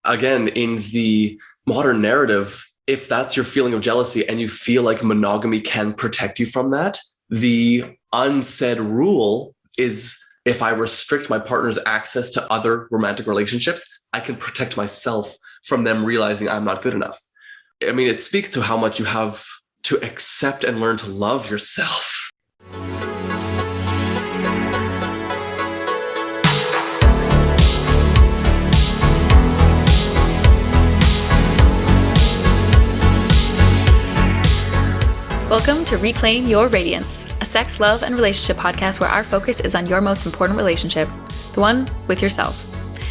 again, in the modern narrative, if that's your feeling of jealousy and you feel like monogamy can protect you from that, the unsaid rule is if I restrict my partner's access to other romantic relationships, I can protect myself from them realizing I'm not good enough. I mean, it speaks to how much you have to accept and learn to love yourself. Welcome to Reclaim Your Radiance, a sex, love, and relationship podcast where our focus is on your most important relationship, the one with yourself.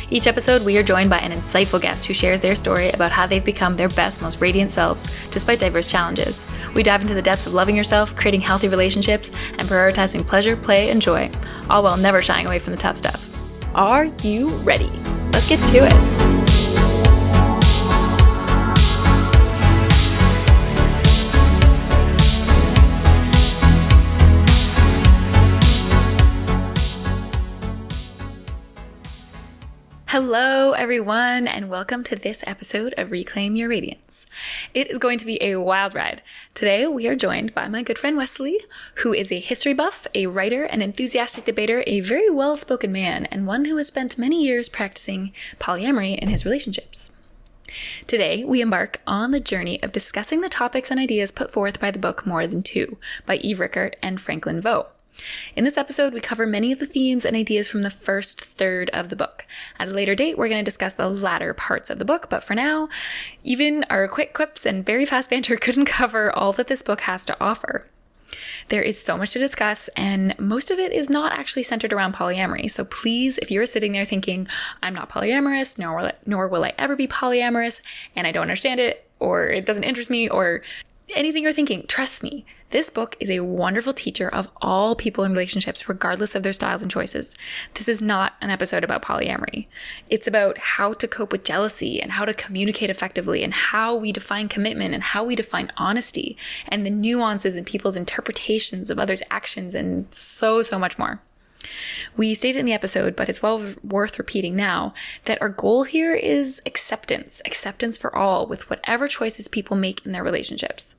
Each episode, we are joined by an insightful guest who shares their story about how they've become their best, most radiant selves, despite diverse challenges. We dive into the depths of loving yourself, creating healthy relationships, and prioritizing pleasure, play, and joy, all while never shying away from the tough stuff. Are you ready? Let's get to it. Hello, everyone, and welcome to this episode of Reclaim Your Radiance. It is going to be a wild ride. Today, we are joined by my good friend Westley, who is a history buff, a writer, an enthusiastic debater, a very well-spoken man, and one who has spent many years practicing polyamory in his relationships. Today, we embark on the journey of discussing the topics and ideas put forth by the book More Than Two by Rickert and Franklin Veaux. In this episode, we cover many of the themes and ideas from the first third of the book. At a later date, we're going to discuss the latter parts of the book, but for now, even our quick quips and very fast banter couldn't cover all that this book has to offer. There is so much to discuss, and most of it is not actually centered around polyamory. So please, if you're sitting there thinking, I'm not polyamorous, nor will I ever be polyamorous, and I don't understand it, or it doesn't interest me, or anything you're thinking, trust me, this book is a wonderful teacher of all people in relationships, regardless of their styles and choices. This is not an episode about polyamory. It's about how to cope with jealousy and how to communicate effectively and how we define commitment and how we define honesty and the nuances in people's interpretations of others' actions and so much more. We stated in the episode, but it's well worth repeating now, that our goal here is acceptance for all with whatever choices people make in their relationships.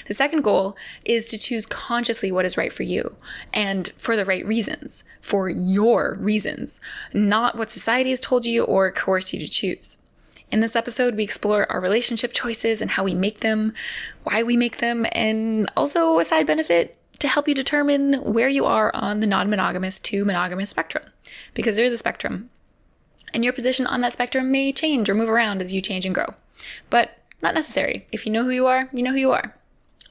The second goal is to choose consciously what is right for you and for the right reasons, for your reasons, not what society has told you or coerced you to choose. In this episode, we explore our relationship choices and how we make them, why we make them, and also a side benefit to help you determine where you are on the non-monogamous to monogamous spectrum, because there is a spectrum, and your position on that spectrum may change or move around as you change and grow, but not necessary. If you know who you are, you know who you are.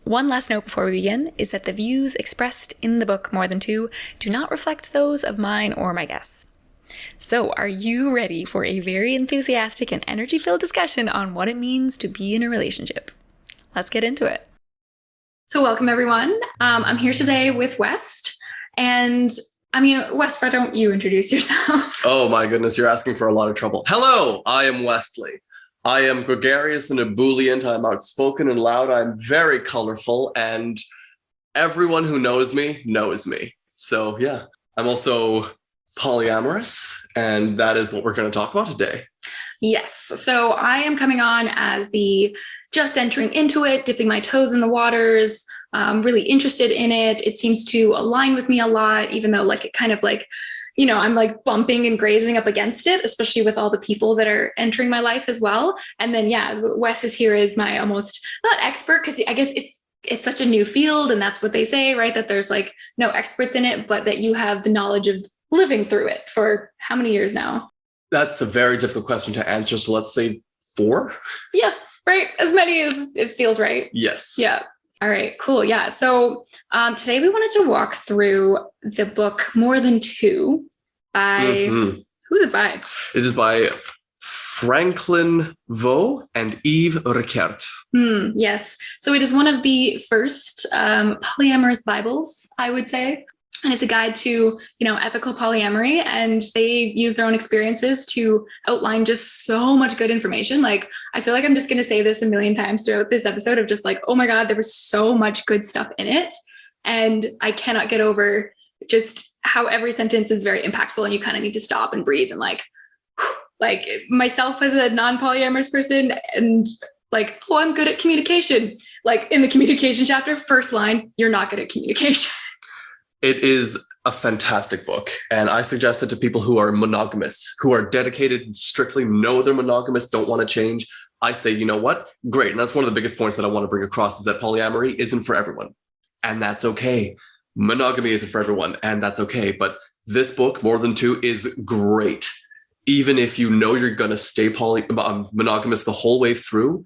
One last note before we begin is that the views expressed in the book More Than Two do not reflect those of mine or my guests. So are you ready for a very enthusiastic and energy-filled discussion on what it means to be in a relationship? Let's get into it. So welcome, everyone. I'm here today with West. And West, why don't you introduce yourself? Oh my goodness, you're asking for a lot of trouble. Hello, I am Westley. I am gregarious and ebullient. I'm outspoken and loud. I'm very colorful, and everyone who knows me knows me. So yeah, I'm also polyamorous, and that is what we're going to talk about today. Yes. So I am coming on as the just entering into it, dipping my toes in the waters, really interested in it. It seems to align with me a lot, even though I'm bumping and grazing up against it, especially with all the people that are entering my life as well. And then, Wes is here as my almost not expert, because I guess it's such a new field, and that's what they say, right? That there's no experts in it, but that you have the knowledge of living through it for how many years now? That's a very difficult question to answer. So let's say 4. Yeah, right. As many as it feels right. Yes. Yeah. All right, cool. Yeah. So today we wanted to walk through the book More Than Two by, who's it by? It is by Franklin Veaux and Rickert. Yes. So it is one of the first polyamorous Bibles, I would say. And it's a guide to, ethical polyamory, and they use their own experiences to outline just so much good information. I feel like I'm just going to say this a million times throughout this episode of just oh my God, there was so much good stuff in it. And I cannot get over just how every sentence is very impactful, and you kind of need to stop and breathe and Like myself as a non-polyamorous person and like, oh, I'm good at communication. Like in the communication chapter, first line, you're not good at communication. It is a fantastic book. And I suggest it to people who are monogamous, who are dedicated, strictly know they're monogamous, don't want to change. I say, you know what? Great. And that's one of the biggest points that I want to bring across is that polyamory isn't for everyone. And that's okay. Monogamy isn't for everyone. And that's okay. But this book, More Than Two, is great. Even if you know you're going to stay monogamous the whole way through,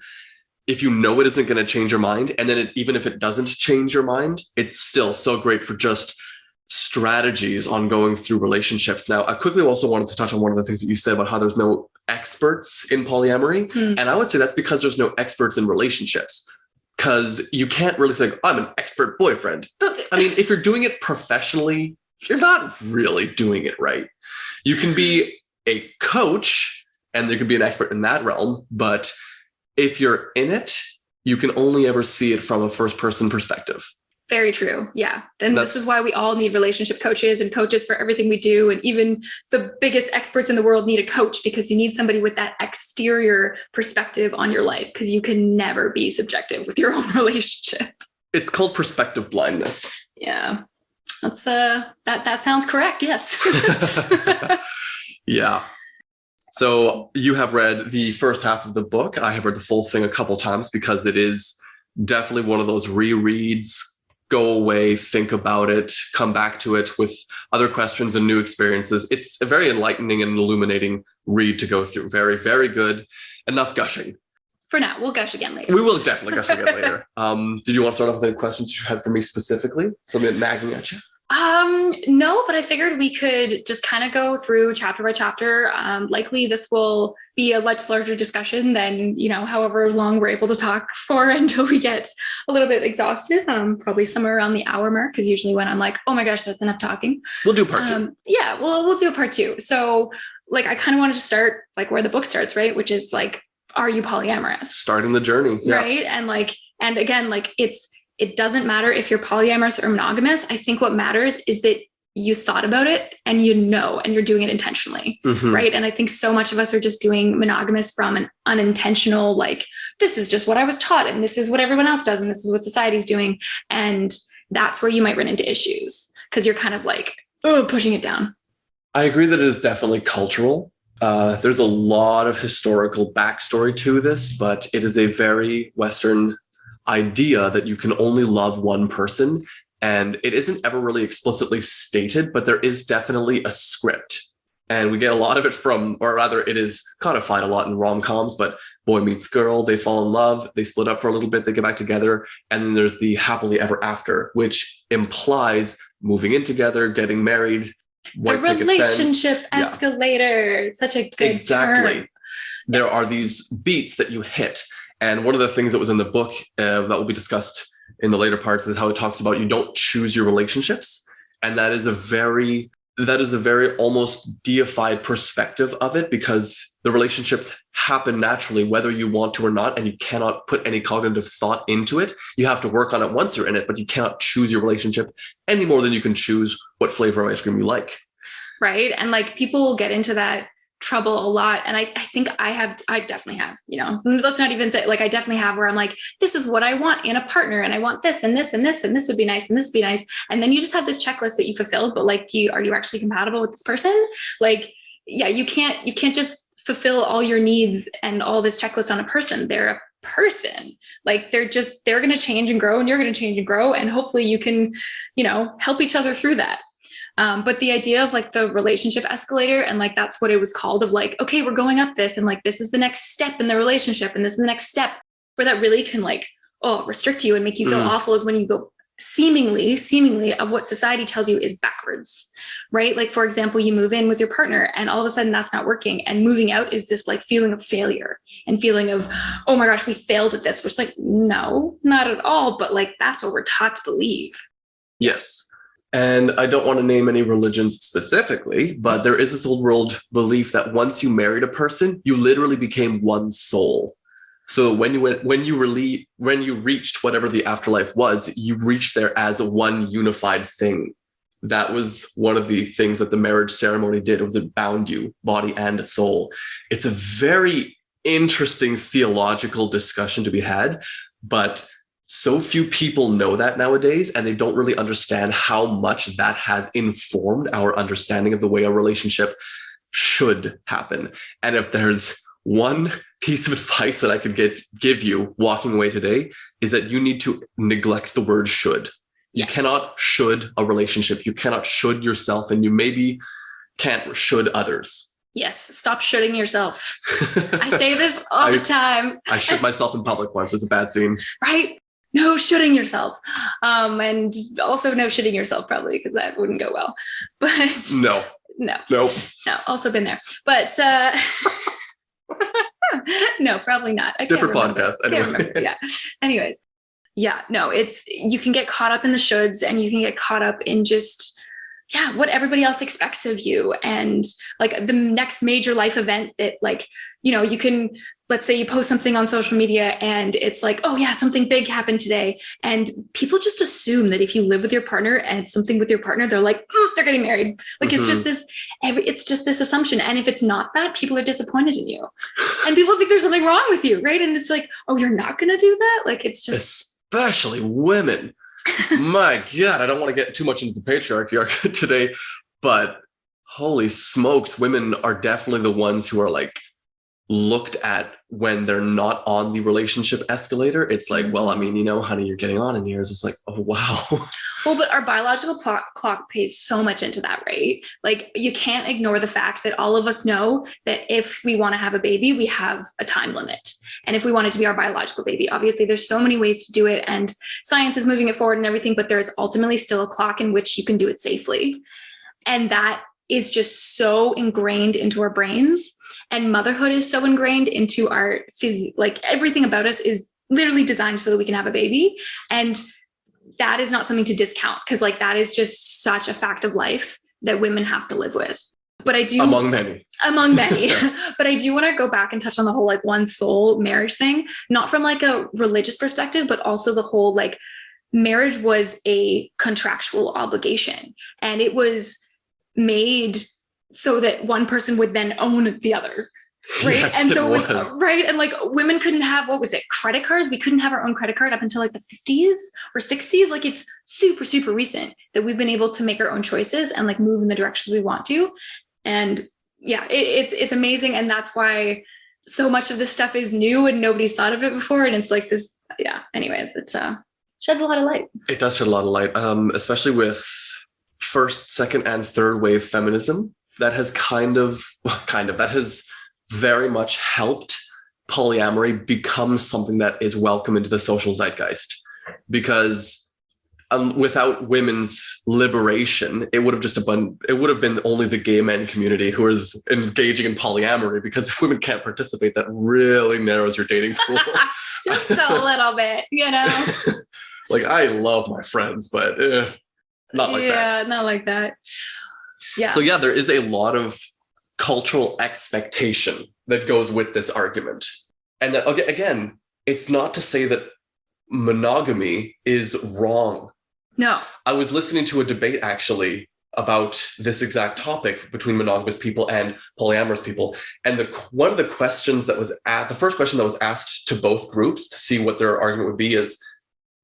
if you know it isn't going to change your mind, and then even if it doesn't change your mind, it's still so great for just strategies on going through relationships. Now, I quickly also wanted to touch on one of the things that you said about how there's no experts in polyamory. And I would say that's because there's no experts in relationships. Because you can't really say, I'm an expert boyfriend. I mean, if you're doing it professionally, you're not really doing it right. You can be a coach and there could be an expert in that realm. But if you're in it, you can only ever see it from a first person perspective. Very true. Yeah. And this is why we all need relationship coaches and coaches for everything we do. And even the biggest experts in the world need a coach because you need somebody with that exterior perspective on your life because you can never be subjective with your own relationship. It's called perspective blindness. Yeah. That's that sounds correct. Yes. Yeah. So you have read the first half of the book. I have read the full thing a couple times because it is definitely one of those rereads. Go away, think about it, come back to it with other questions and new experiences. It's a very enlightening and illuminating read to go through. Very, very good. Enough gushing. For now, we'll gush again later. We will definitely gush again later. Did you want to start off with any questions you had for me specifically? Something nagging at you? No, but I figured we could just kind of go through chapter by chapter. Likely this will be a much larger discussion than, however long we're able to talk for until we get a little bit exhausted. Probably somewhere around the hour mark, because usually when I'm like, oh my gosh, that's enough talking. We'll do part two. Yeah, we'll do a part two. So I kind of wanted to start where the book starts, right? Which is are you polyamorous? Starting the journey. Yeah. Right. And again, it doesn't matter if you're polyamorous or monogamous. I think what matters is that you thought about it and and you're doing it intentionally, right? And I think so much of us are just doing monogamous from an unintentional, this is just what I was taught and this is what everyone else does and this is what society's doing. And that's where you might run into issues because you're kind of pushing it down. I agree that it is definitely cultural. There's a lot of historical backstory to this, but it is a very Western idea that you can only love one person. And it isn't ever really explicitly stated, but there is definitely a script. And we get a lot of it it is codified a lot in rom-coms, but boy meets girl, they fall in love, they split up for a little bit, they get back together. And then there's the happily ever after, which implies moving in together, getting married. The relationship escalator. Yeah. Such a good term. There are these beats that you hit. And one of the things that was in the book that will be discussed in the later parts is how it talks about you don't choose your relationships. And that is a very almost deified perspective of it because the relationships happen naturally, whether you want to or not, and you cannot put any cognitive thought into it. You have to work on it once you're in it, but you cannot choose your relationship any more than you can choose what flavor of ice cream you like. Right. And people get into that trouble a lot. And I think I definitely have, let's not even say I definitely have where I'm this is what I want in a partner. And I want this and this and this, and this would be nice. And this would be nice. And then you just have this checklist that you fulfilled, but are you actually compatible with this person? You can't just fulfill all your needs and all this checklist on a person. They're a person. They're going to change and grow and you're going to change and grow. And hopefully you can, help each other through that. But the idea of the relationship escalator and that's what it was called of okay, we're going up this and this is the next step in the relationship. And this is the next step where that really can restrict you and make you feel awful is when you go seemingly of what society tells you is backwards, right? For example, you move in with your partner and all of a sudden that's not working. And moving out is this feeling of failure and feeling of, oh my gosh, we failed at this. We're just no, not at all. But that's what we're taught to believe. Yes. And I don't want to name any religions specifically, but there is this old world belief that once you married a person, you literally became one soul. So when you reached whatever the afterlife was, you reached there as one unified thing. that was one of the things that the marriage ceremony did, was it bound you, body and soul. It's a very interesting theological discussion to be had, but so few people know that nowadays, and they don't really understand how much that has informed our understanding of the way a relationship should happen. And if there's one piece of advice that I could give you walking away today, is that you need to neglect the word should. You cannot should a relationship. You cannot should yourself, and you maybe can't should others. Yes, stop shoulding yourself. I say this all the time. I should myself in public once. It was a bad scene. Right? No shoulding yourself. And also no shitting yourself, probably, because that wouldn't go well. But No. Also been there. But no, probably not. Different podcast. Anyway. Yeah. Anyways. Yeah, no, you can get caught up in the shoulds, and you can get caught up in just, what everybody else expects of you. And like the next major life event that, like, you can, let's say you post something on social media and it's like, oh yeah, something big happened today. And people just assume that if you live with your partner and it's something with your partner, they're like, they're getting married. Like, it's just this assumption. And if it's not that, people are disappointed in you and people think there's something wrong with you. Right. And it's like, oh, you're not going to do that. Like, it's just, especially women. My God, I don't want to get too much into the patriarchy today, but holy smokes, women are definitely the ones who are like looked at when they're not on the relationship escalator. It's like, well, I mean, honey, you're getting on in years. It's like, oh, wow. Well, but our biological clock pays so much into that, right? Like, you can't ignore the fact that all of us know that if we want to have a baby, we have a time limit. And if we want it to be our biological baby, obviously there's so many ways to do it, and science is moving it forward and everything, but there's ultimately still a clock in which you can do it safely. And that is just so ingrained into our brains, and motherhood is so ingrained into our like everything about us is literally designed so that we can have a baby. And that is not something to discount, because like that is just such a fact of life that women have to live with. But I do among many, but I do want to go back and touch on the whole like one soul marriage thing, not from like a religious perspective, but also the whole like marriage was a contractual obligation, and it was made so that one person would then own the other. Right. Yes, and so it was right. And like women couldn't have, what was it? Credit cards. We couldn't have our own credit card up until like the 50s or 60s. Like, it's super, super recent that we've been able to make our own choices and like move in the direction we want to. And yeah, it's amazing. And that's why so much of this stuff is new and nobody's thought of it before. And it's like this, anyways, it sheds a lot of light. It does shed a lot of light, especially with first, second, and third wave feminism. That has that has very much helped polyamory become something that is welcome into the social zeitgeist, because without women's liberation, it would have been only the gay men community who is engaging in polyamory, because if women can't participate, that really narrows your dating pool. Just a little bit, Like, I love my friends, but not like that. Yeah, not like that. Yeah. So there is a lot of cultural expectation that goes with this argument. And that, again, it's not to say that monogamy is wrong. No. I was listening to a debate actually about this exact topic between monogamous people and polyamorous people. And one of the questions that was the first question that was asked to both groups to see what their argument would be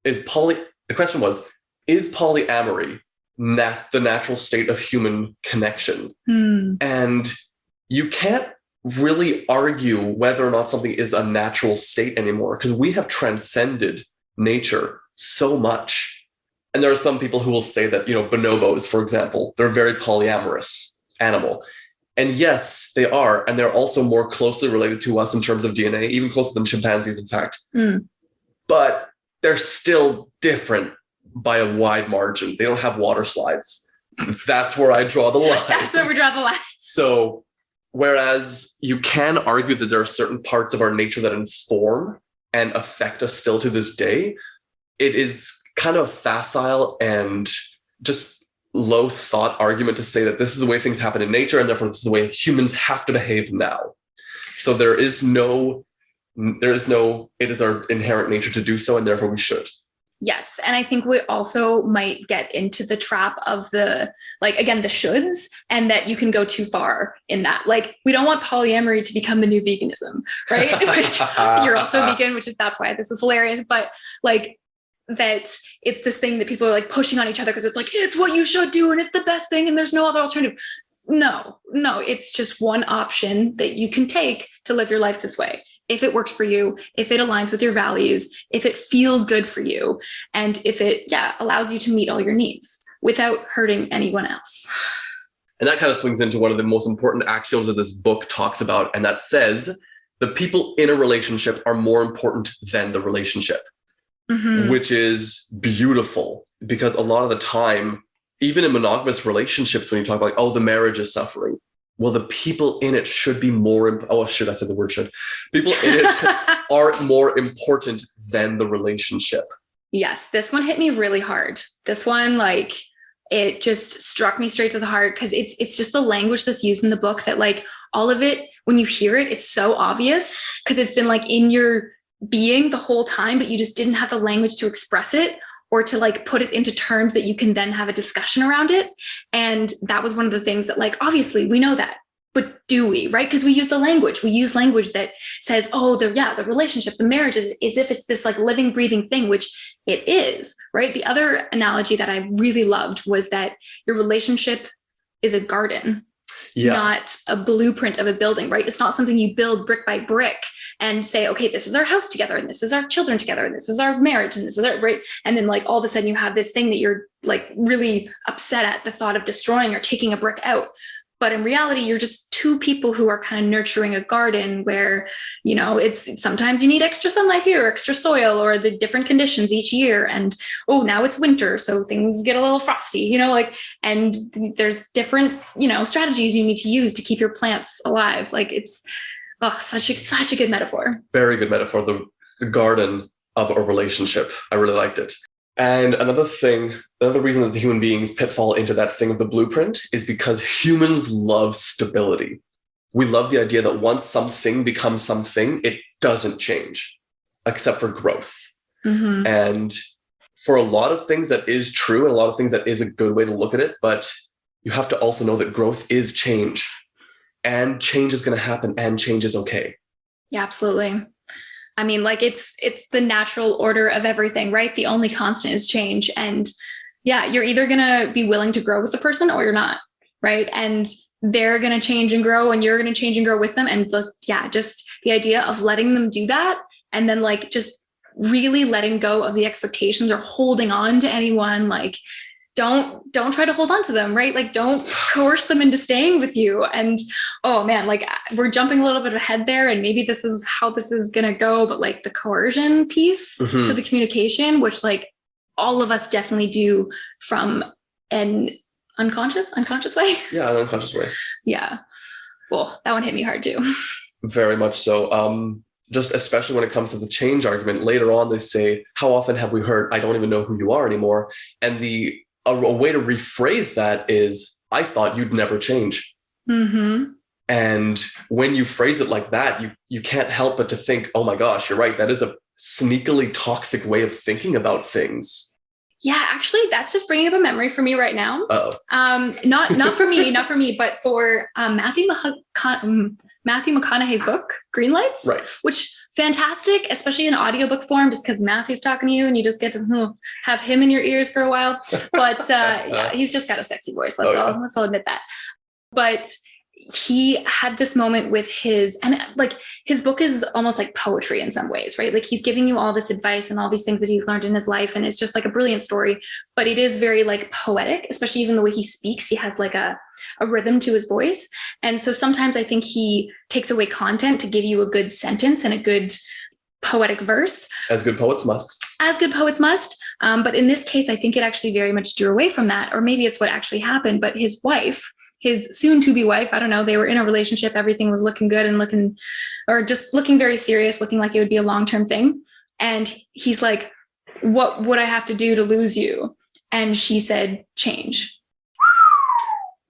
the question was, is polyamory the natural state of human connection? And you can't really argue whether or not something is a natural state anymore, because we have transcended nature so much. And there are some people who will say that, bonobos, for example, they're a very polyamorous animal. And yes, they are. And they're also more closely related to us in terms of DNA, even closer than chimpanzees, in fact. But they're still different by a wide margin. They don't have water slides. That's where I draw the line. That's where we draw the line. So whereas you can argue that there are certain parts of our nature that inform and affect us still to this day, it is kind of facile and just low thought argument to say that this is the way things happen in nature, and therefore this is the way humans have to behave now. So it is our inherent nature to do so, and therefore we should. Yes. And I think we also might get into the trap of the, like, again, the shoulds, and that you can go too far in that. Like, we don't want polyamory to become the new veganism, right? Which you're also vegan, that's why this is hilarious. But like, that it's this thing that people are like pushing on each other because it's like, it's what you should do and it's the best thing and there's no other alternative. No, it's just one option that you can take to live your life this way. If it works for you, if it aligns with your values, if it feels good for you, and if it, allows you to meet all your needs without hurting anyone else. And that kind of swings into one of the most important axioms that this book talks about. And that says the people in a relationship are more important than the relationship, which is beautiful, because a lot of the time, even in monogamous relationships, when you talk about, oh, the marriage is suffering. Well, the people in it should be more, I said the word should. People in it are more important than the relationship. Yes, this one hit me really hard. This one, like, it just struck me straight to the heart, because it's just the language that's used in the book that, like, all of it, when you hear it, it's so obvious because it's been like in your being the whole time, but you just didn't have the language to express it or to like put it into terms that you can then have a discussion around it. And that was one of the things that, like, obviously we know that, but do we, right? Because we use language that says, oh, the relationship, the marriage is as if it's this like living, breathing thing, which it is, right? The other analogy that I really loved was that your relationship is a garden, not a blueprint of a building, right? It's not something you build brick by brick and say, okay, this is our house together, and this is our children together, and this is our marriage, and this is our, right? And then like all of a sudden you have this thing that you're like really upset at the thought of destroying or taking a brick out. But in reality, you're just two people who are kind of nurturing a garden where, you know, it's sometimes you need extra sunlight here, or extra soil, or the different conditions each year. And, oh, now it's winter, so things get a little frosty, you know, like, and there's different, you know, strategies you need to use to keep your plants alive. Like, it's such a good metaphor. Very good metaphor. The garden of a relationship. I really liked it. And another reason that the human beings pitfall into that thing of the blueprint is because humans love stability. We love the idea that once something becomes something, it doesn't change, except for growth. And for a lot of things that is true, and a lot of things that is a good way to look at it, but you have to also know that growth is change, and change is going to happen, and change is okay. Yeah, absolutely. I mean, like, it's the natural order of everything, right? The only constant is change. And you're either going to be willing to grow with the person or you're not, right? And they're going to change and grow, and you're going to change and grow with them. And just the idea of letting them do that, and then like just really letting go of the expectations or holding on to anyone, like, don't try to hold on to them, right? Like, don't coerce them into staying with you. And, oh man, like, we're jumping a little bit ahead there, and maybe this is how this is going to go, but like the coercion piece to the communication, which like all of us definitely do from an unconscious way. Yeah, an unconscious way. Yeah. Well, that one hit me hard too. Very much so. Just especially when it comes to the change argument, later on, they say, how often have we heard, I don't even know who you are anymore? And a way to rephrase that is, I thought you'd never change. And when you phrase it like that, you can't help but to think, oh my gosh, you're right. That is a sneakily toxic way of thinking about things. Yeah, actually, that's just bringing up a memory for me right now. Uh-oh. Not for me, but for Matthew McConaughey's book, Green Lights. Right. Which, fantastic, especially in audiobook form, just because Matthew's talking to you and you just get to have him in your ears for a while. But he's just got a sexy voice. Let's all admit that. But he had this moment with his book is almost like poetry in some ways, right? Like, he's giving you all this advice and all these things that he's learned in his life. And it's just like a brilliant story, but it is very like poetic, especially even the way he speaks. He has like a rhythm to his voice. And so sometimes I think he takes away content to give you a good sentence and a good poetic verse. As good poets must. But in this case, I think it actually very much drew away from that, or maybe it's what actually happened. But his wife, his soon-to-be wife, I don't know, they were in a relationship, everything was looking good and looking very serious, looking like it would be a long-term thing. And he's like, what would I have to do to lose you? And she said, change.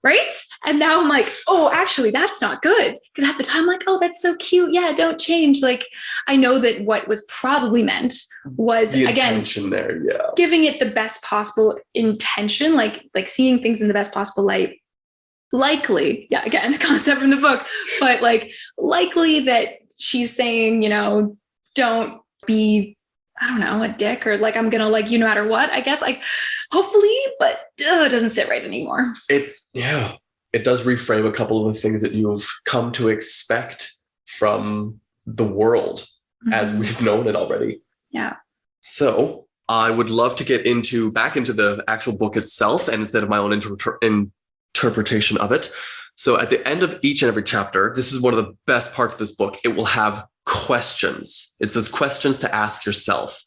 Right. And now I'm like, oh, actually, that's not good. Because at the time, I'm like, oh, that's so cute. Yeah, don't change. Like, I know that what was probably meant was, The again, intention there, yeah. giving it the best possible intention, like seeing things in the best possible light. Likely, yeah, again, a concept from the book, but like likely that she's saying, you know, don't be, I don't know, a dick, or like, I'm going to like you no matter what, I guess, like, hopefully, but it doesn't sit right anymore. It does reframe a couple of the things that you've come to expect from the world as we've known it already. Yeah. So I would love to get back into the actual book itself, and instead of my own interpretation of it. So at the end of each and every chapter, this is one of the best parts of this book. It will have questions. It says questions to ask yourself.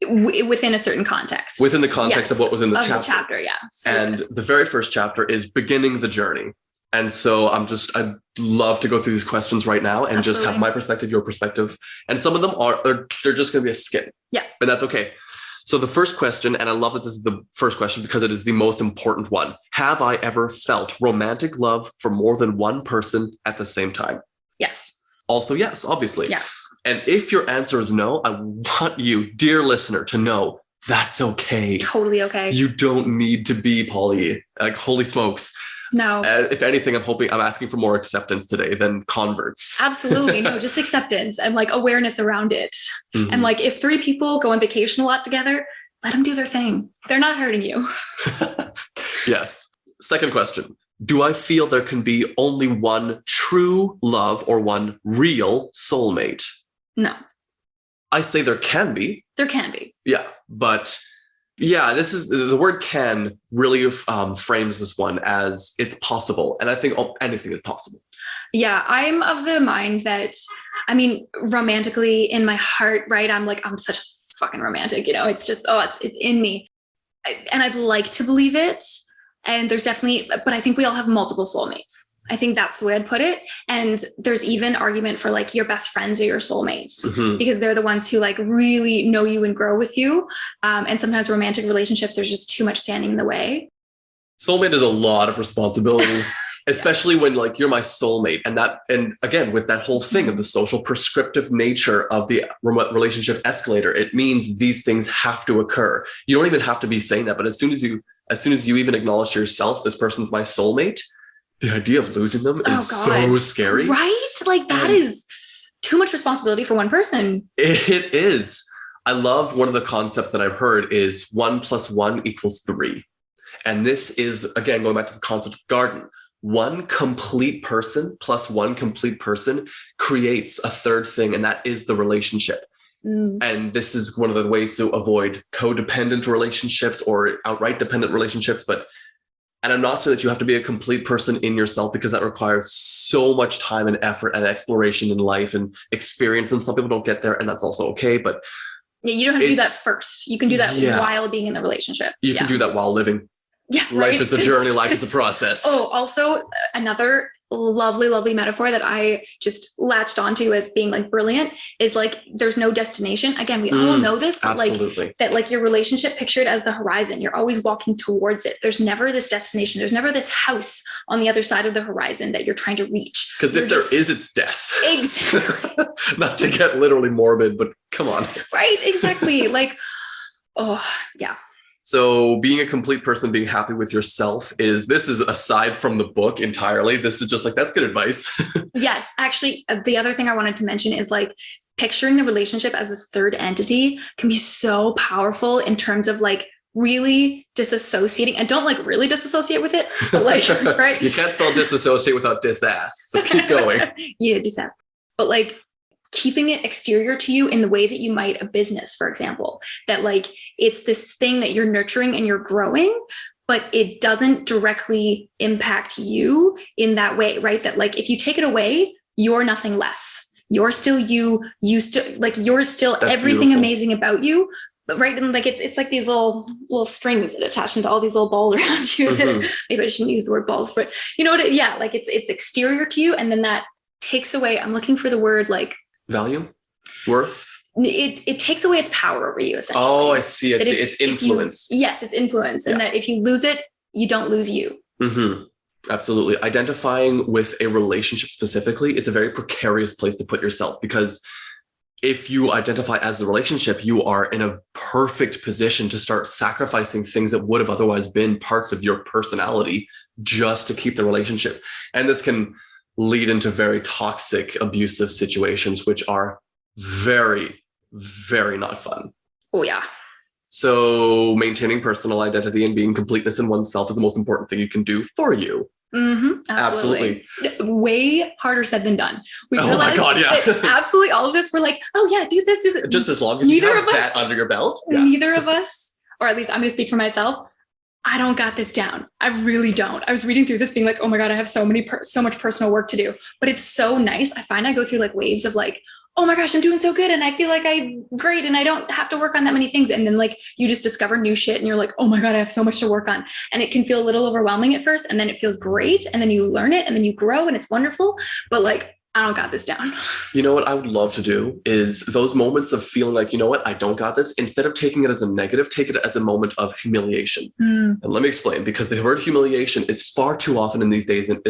Within a certain context. Within the context of what was in the chapter. Yeah. So and the very first chapter is beginning the journey. And so I'd love to go through these questions right now and just have my perspective, your perspective. And some of them they're just going to be a skit. Yeah. And that's okay. So the first question, and I love that this is the first question because it is the most important one. Have I ever felt romantic love for more than one person at the same time? Yes. Also, yes, obviously. Yeah. And if your answer is no, I want you, dear listener, to know that's okay. Totally okay. You don't need to be poly. Like, holy smokes. No. If anything, I'm asking for more acceptance today than converts. Absolutely. No, just acceptance and like awareness around it. Mm-hmm. And like, if 3 people go on vacation a lot together, let them do their thing. They're not hurting you. Yes. Second question. Do I feel there can be only one true love or one real soulmate? No. I say there can be. There can be. Yeah. But yeah, this is the word can really frames this one as it's possible. And I think anything is possible. Yeah. I'm of the mind that, I mean, romantically in my heart, right? I'm such a fucking romantic, you know, it's just, it's in me. And I'd like to believe it. And there's definitely, but I think we all have multiple soulmates. I think that's the way I'd put it. And there's even argument for like your best friends are your soulmates because they're the ones who like really know you and grow with you. And sometimes romantic relationships, there's just too much standing in the way. Soulmate is a lot of responsibility, especially when like you're my soulmate. And again, with that whole thing of the social prescriptive nature of the relationship escalator, it means these things have to occur. You don't even have to be saying that, but as soon as you even acknowledge to yourself, this person's my soulmate, the idea of losing them is so scary. Right? Like that is too much responsibility for one person. It is. I love one of the concepts that I've heard is 1 + 1 = 3. And this is, again, going back to the concept of garden. One complete person plus one complete person creates a third thing, and that is the relationship. And this is one of the ways to avoid codependent relationships or outright dependent relationships. And I'm not saying that you have to be a complete person in yourself, because that requires so much time and effort and exploration in life and experience. And some people don't get there, and that's also okay. But yeah, you don't have to do that first. You can do that while being in the relationship. You can do that while living. Yeah, life is a journey. Life is a process. Oh, also another lovely, lovely metaphor that I just latched onto as being like brilliant is like, there's no destination. Again, we all know this, but like that, like your relationship pictured as the horizon, you're always walking towards it. There's never this destination. There's never this house on the other side of the horizon that you're trying to reach. Because if there is, it's death. Exactly. Not to get literally morbid, but come on. Right. Exactly. Like, oh yeah. So being a complete person, being happy with yourself this is aside from the book entirely. This is just like, that's good advice. Yes. Actually, the other thing I wanted to mention is like picturing the relationship as this third entity can be so powerful in terms of like really disassociating, and don't like really disassociate with it, but like, right. You can't spell disassociate without disass. So keep going. Yeah. Disass. But like, keeping it exterior to you in the way that you might a business, for example, that like, it's this thing that you're nurturing and you're growing, but it doesn't directly impact you in that way, right? That like, if you take it away, you're nothing less. You're still you still like, you're still That's everything beautiful. Amazing about you. But right. And like, it's like these little strings that attach into all these little balls around you. Maybe I shouldn't use the word balls, but you know what? Yeah. Like it's exterior to you. And then that takes away, I'm looking for the word like, value, worth. It takes away its power over you, essentially. Oh, I see. It's influence. Yes, it's influence. And that if you lose it, you don't lose you. Mm-hmm. Absolutely. Identifying with a relationship specifically is a very precarious place to put yourself, because if you identify as the relationship, you are in a perfect position to start sacrificing things that would have otherwise been parts of your personality just to keep the relationship. And this can lead into very toxic, abusive situations, which are very, very not fun. Oh, yeah. So maintaining personal identity and being completeness in oneself is the most important thing you can do for you. Mm-hmm, absolutely. Way harder said than done. We my God, yeah. Absolutely all of this, we're like, oh yeah, do this, do that. Just as long as you have that under your belt. Yeah. Neither of us, or at least I'm going to speak for myself, I don't got this down. I really don't. I was reading through this being like, oh my God, I have so much personal work to do. But it's so nice. I find I go through like waves of like, oh my gosh, I'm doing so good. And I feel like I'm great. And I don't have to work on that many things. And then like, you just discover new shit and you're like, oh my God, I have so much to work on. And it can feel a little overwhelming at first. And then it feels great. And then you learn it and then you grow and it's wonderful. But like, I don't got this down. You know what I would love to do is those moments of feeling like, you know what, I don't got this. Instead of taking it as a negative, take it as a moment of humiliation. And let me explain, because the word humiliation is far too often in this day and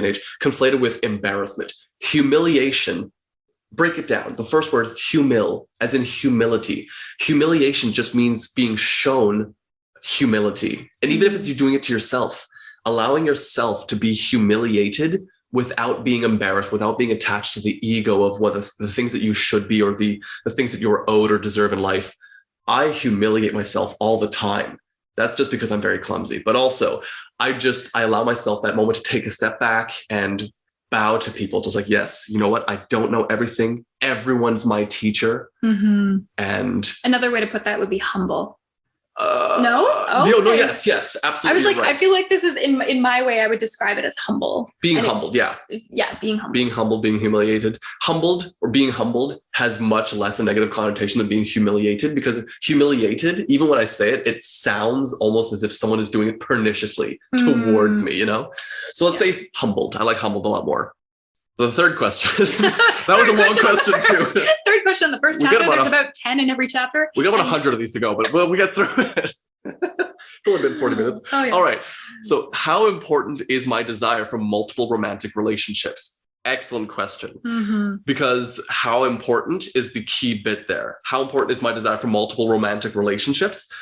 age conflated with embarrassment. Humiliation, break it down. The first word, humil, as in humility. Humiliation just means being shown humility. And even if it's you doing it to yourself, allowing yourself to be humiliated without being embarrassed, without being attached to the ego of what the things that you should be or the things that you're owed or deserve in life. I humiliate myself all the time. That's just because I'm very clumsy. But also, I allow myself that moment to take a step back and bow to people. Just like, yes, you know what? I don't know everything. Everyone's my teacher. Mm-hmm. And another way to put that would be humble. No? Oh, no, yes, absolutely. I was like, right. I feel like this is in my way, I would describe it as humble. Being humbled, yeah. Yeah, being humbled. Being humbled, being humiliated. Humbled or being humbled has much less a negative connotation than being humiliated, because humiliated, even when I say it, it sounds almost as if someone is doing it perniciously towards me, you know? So let's say humbled. I like humbled a lot more. So the third question, that was a long question too. Third question on the first chapter. There's about 10 in every chapter. We got about 100 of these to go, but we got through it. It's only been 40 minutes. Oh, yeah. All right. So how important is my desire for multiple romantic relationships? Excellent question. Mm-hmm. Because how important is the key bit there? How important is my desire for multiple romantic relationships?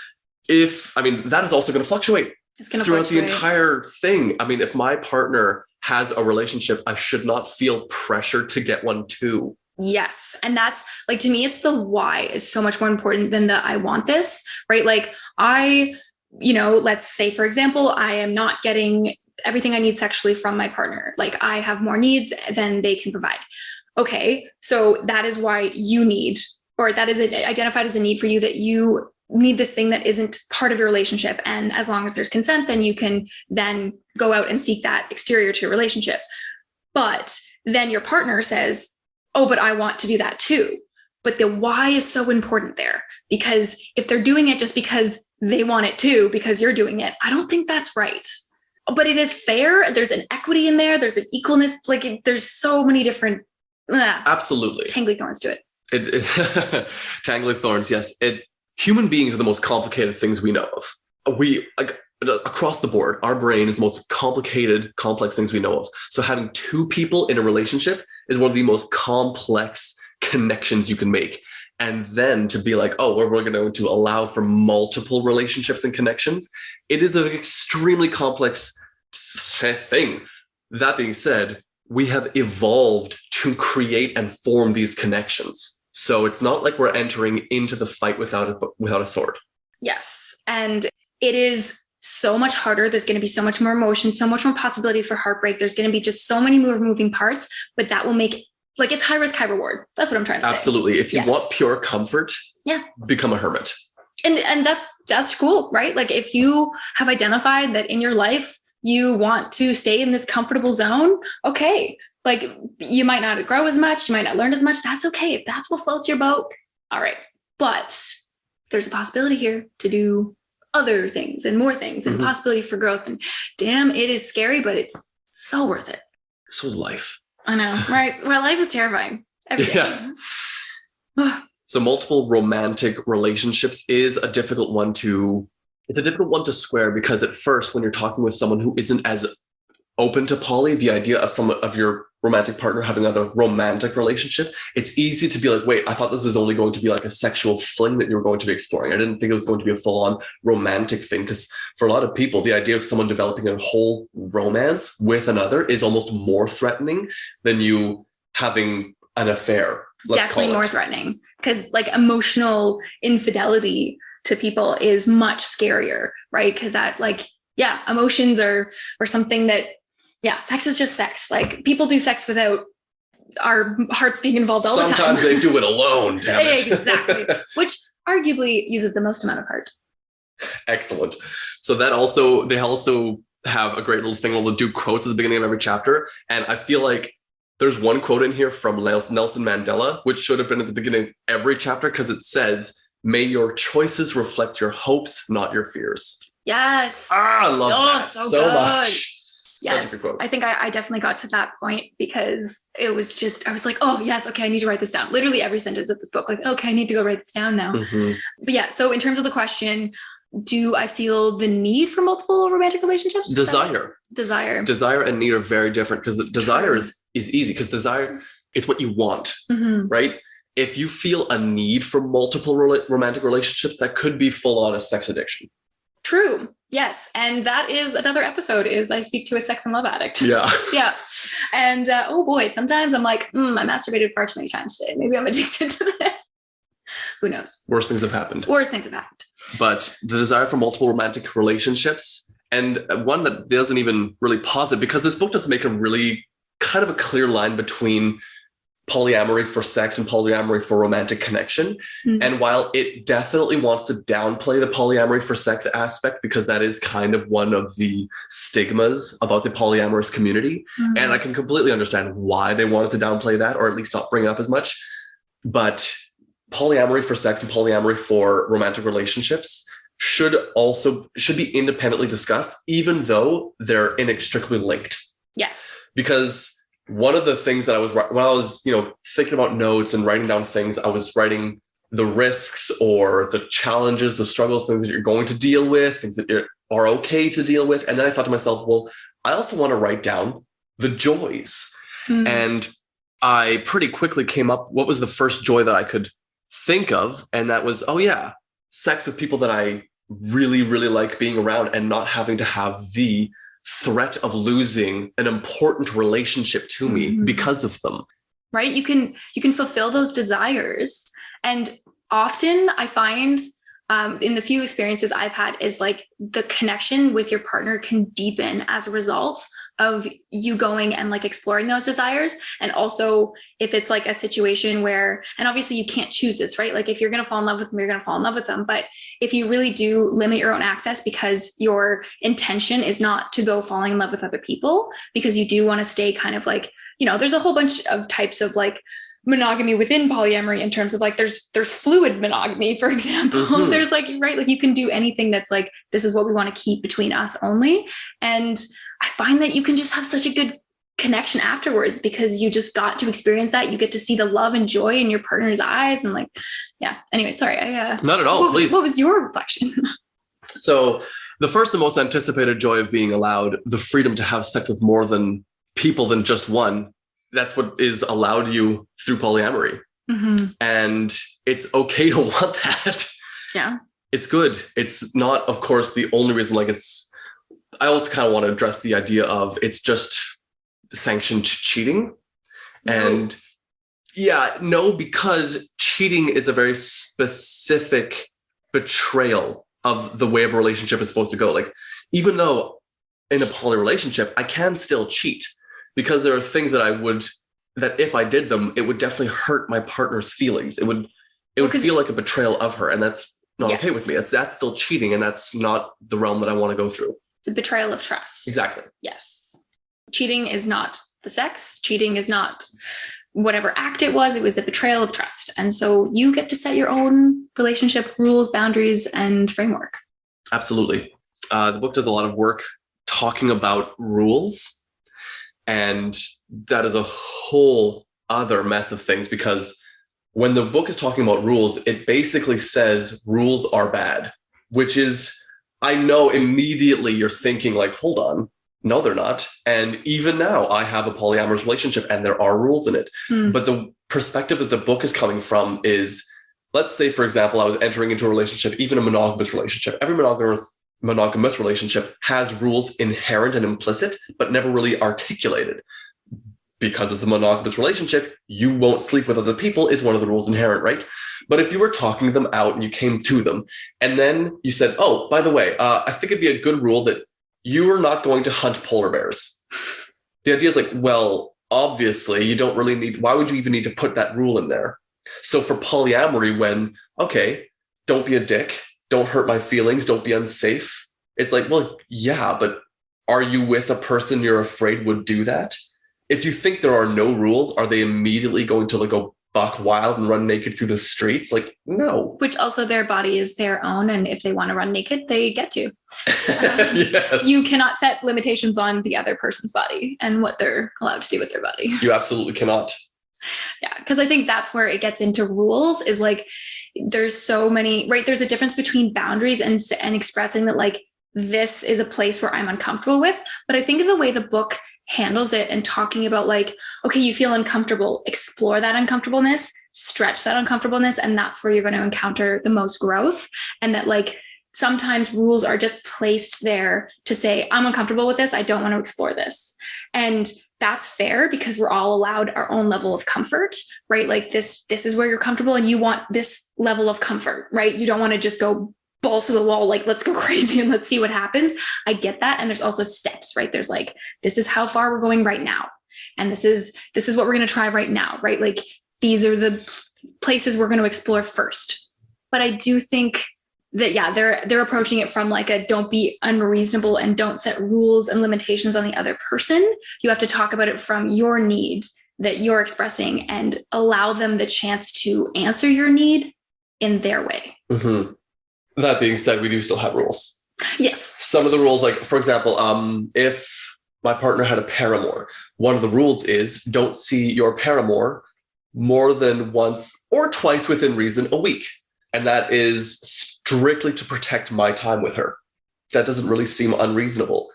That is also going to fluctuate throughout the entire thing. I mean, if my partner has a relationship, I should not feel pressure to get one too. Yes. And that's like, to me, it's the why is so much more important than the I want this, right? Like let's say, for example, I am not getting everything I need sexually from my partner. Like I have more needs than they can provide. Okay. So that is why you need, or that is identified as a need for you, that you need this thing that isn't part of your relationship. And as long as there's consent, then you can then go out and seek that exterior to your relationship. But then your partner says, oh, but I want to do that too. But the why is so important there, because if they're doing it just because they want it too, because you're doing it, I don't think that's right. But it is fair. There's an equity in there. There's an equalness. There's so many different absolutely tangly thorns to it. Tangly thorns, yes. Human beings are the most complicated things we know of. We across the board, our brain is the most complicated, complex things we know of. So having two people in a relationship is one of the most complex connections you can make. And then to be like, oh, we're going to allow for multiple relationships and connections. It is an extremely complex thing. That being said, we have evolved to create and form these connections. So it's not like we're entering into the fight without a sword. Yes. And it is so much harder. There's going to be so much more emotion, so much more possibility for heartbreak. There's going to be just so many more moving parts, but that will make it's high risk, high reward. That's what I'm trying to say. Absolutely. If you want pure comfort, become a hermit. And that's cool, right? Like if you have identified that in your life, you want to stay in this comfortable zone. Okay. Like you might not grow as much. You might not learn as much. That's okay. If that's what floats your boat. All right. But there's a possibility here to do other things and more things and possibility for growth. And damn, it is scary, but it's so worth it. So is life. I know. Right. Well, life is terrifying every day. Yeah. So multiple romantic relationships is a difficult one to square, because at first when you're talking with someone who isn't as open to poly, the idea of some of your romantic partner having another romantic relationship, it's easy to be like, wait, I thought this was only going to be like a sexual fling that you were going to be exploring. I didn't think it was going to be a full-on romantic thing. Because for a lot of people, the idea of someone developing a whole romance with another is almost more threatening than you having an affair. Definitely more threatening, because like emotional infidelity to people is much scarier, right? Because that like, yeah, emotions are something that, yeah, sex is just sex. Like people do sex without our hearts being involved all the time. Sometimes they do it alone, damn it. Exactly. Which arguably uses the most amount of heart. Excellent. So they also have a great little thing where they'll do quotes at the beginning of every chapter. And I feel like there's one quote in here from Nelson Mandela, which should have been at the beginning of every chapter, because it says, "May your choices reflect your hopes, not your fears." Yes. I love that so much. Yes. Such a good quote. I think I definitely got to that point because it was just, I was like, oh yes, okay, I need to write this down. Literally every sentence of this book, like, okay, I need to go write this down now. Mm-hmm. But yeah, so in terms of the question, do I feel the need for multiple romantic relationships? Desire and need are very different, because the desire is easy, because desire is what you want, mm-hmm. right? If you feel a need for multiple romantic relationships, that could be full on a sex addiction. True. Yes. And that is another episode, is I speak to a sex and love addict. Yeah. Yeah. And oh boy, sometimes I'm like, I masturbated far too many times today. Maybe I'm addicted to that. Who knows? Worse things have happened. But the desire for multiple romantic relationships, and one that doesn't even really posit, because this book doesn't make a really kind of a clear line between polyamory for sex and polyamory for romantic connection. Mm-hmm. And while it definitely wants to downplay the polyamory for sex aspect, because that is kind of one of the stigmas about the polyamorous community. Mm-hmm. And I can completely understand why they wanted to downplay that, or at least not bring it up as much. But polyamory for sex and polyamory for romantic relationships should be independently discussed, even though they're inextricably linked. Yes. Because one of the things that when I was, thinking about notes and writing down things, I was writing the risks or the challenges, the struggles, things that you're going to deal with, things that are okay to deal with. And then I thought to myself, well, I also want to write down the joys. Mm-hmm. And I pretty quickly came up, what was the first joy that I could think of? And that was, sex with people that I really, really like being around, and not having to have the threat of losing an important relationship to me mm-hmm. because of them. Right? You can fulfill those desires. And often I find in the few experiences I've had is like the connection with your partner can deepen as a result of you going and like exploring those desires. And also if it's like a situation where, and obviously you can't choose this, right? Like if you're going to fall in love with them, you're going to fall in love with them. But if you really do limit your own access, because your intention is not to go falling in love with other people, because you do want to stay kind of like, there's a whole bunch of types of like monogamy within polyamory, in terms of like there's fluid monogamy, for example. Mm-hmm. There's like, right, like you can do anything that's like, this is what we want to keep between us only. And I find that you can just have such a good connection afterwards, because you just got to experience that. You get to see the love and joy in your partner's eyes, and like, yeah. Anyway, sorry. Not at all. Please. What was your reflection? So the first and most anticipated joy of being allowed the freedom to have sex with more than people than just one. That's what is allowed you through polyamory. Mm-hmm. And it's okay to want that. Yeah. It's good. It's not, of course, the only reason. I also kind of want to address the idea of it's just sanctioned cheating. No. And because cheating is a very specific betrayal of the way of a relationship is supposed to go. Like, even though in a poly relationship, I can still cheat, because there are things that if I did them, it would definitely hurt my partner's feelings. It would feel like a betrayal of her. And that's not okay with me. That's still cheating. And that's not the realm that I want to go through. It's a betrayal of trust. Exactly. Yes. Cheating is not the sex. Cheating is not whatever act it was. It was the betrayal of trust. And so you get to set your own relationship rules, boundaries, and framework. Absolutely. The book does a lot of work talking about rules. And that is a whole other mess of things, because when the book is talking about rules, it basically says rules are bad, which is, I know immediately you're thinking like, hold on, No, they're not. And even now, I have a polyamorous relationship and there are rules in it. But the perspective that the book is coming from is, let's say, for example, I was entering into a relationship, even a monogamous relationship. Every monogamous relationship has rules inherent and implicit, but never really articulated. Because it's a monogamous relationship, you won't sleep with other people is one of the rules inherent, right? But if you were talking them out and you came to them, and then you said, oh, by the way, I think it'd be a good rule that you are not going to hunt polar bears. The idea is like, well, obviously you don't really need, why would you even need to put that rule in there? So for polyamory, when, okay, don't be a dick, don't hurt my feelings, don't be unsafe. It's like, well, yeah, but are you with a person you're afraid would do that? If you think there are no rules, are they immediately going to like go buck wild and run naked through the streets? Like, no. Which also their body is their own. And if they want to run naked, they get to. Yes. You cannot set limitations on the other person's body and what they're allowed to do with their body. You absolutely cannot. Yeah, because I think that's where it gets into rules is like, there's so many, right? There's a difference between boundaries and expressing that like, this is a place where I'm uncomfortable with. But I think of the way the book handles it and talking about like, okay, you feel uncomfortable, explore that uncomfortableness, stretch that uncomfortableness. And that's where you're going to encounter the most growth. And that like, sometimes rules are just placed there to say, I'm uncomfortable with this. I don't want to explore this. And that's fair because we're all allowed our own level of comfort, right? Like this is where you're comfortable and you want this level of comfort, right? You don't want to just go balls to the wall, like, let's go crazy and let's see what happens. I get that. And there's also steps, right? There's like, this is how far we're going right now. And this is what we're going to try right now, right? Like these are the places we're going to explore first. But I do think that, yeah, they're approaching it from like a don't be unreasonable and don't set rules and limitations on the other person. You have to talk about it from your need that you're expressing and allow them the chance to answer your need in their way. Mm-hmm. That being said, we do still have rules. Yes. Some of the rules, like, for example, if my partner had a paramour, one of the rules is don't see your paramour more than once or twice within reason a week. And that is strictly to protect my time with her. That doesn't really seem unreasonable.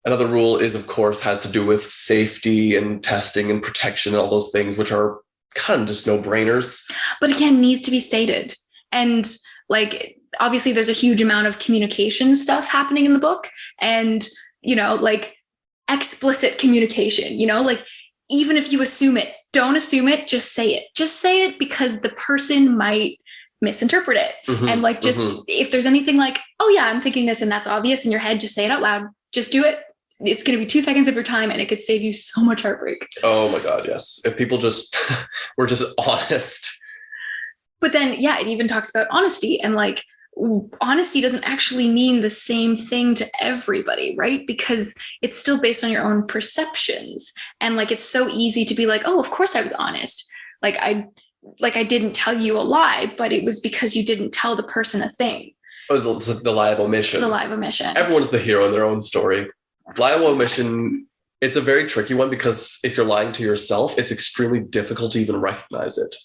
Another rule is, of course, has to do with safety and testing and protection and all those things, which are kind of just no-brainers. But again, needs to be stated. And like, obviously there's a huge amount of communication stuff happening in the book and, you know, like explicit communication, you know, like even if you assume it, don't assume it, just say it. Just say it because the person might misinterpret it. Mm-hmm, and like, just if there's anything like, oh yeah, I'm thinking this and that's obvious in your head, just say it out loud. Just do it. It's going to be 2 seconds of your time and it could save you so much heartbreak. Oh my God, yes. If people just were just honest. But then, yeah, it even talks about honesty and like, honesty doesn't actually mean the same thing to everybody, right? Because it's still based on your own perceptions. And like, it's so easy to be like, oh, of course I was honest. Like I didn't tell you a lie, but it was because you didn't tell the person a thing. Oh, the lie of omission. The lie of omission. Everyone's the hero in their own story. Lie of omission, it's a very tricky one because if you're lying to yourself, it's extremely difficult to even recognize it.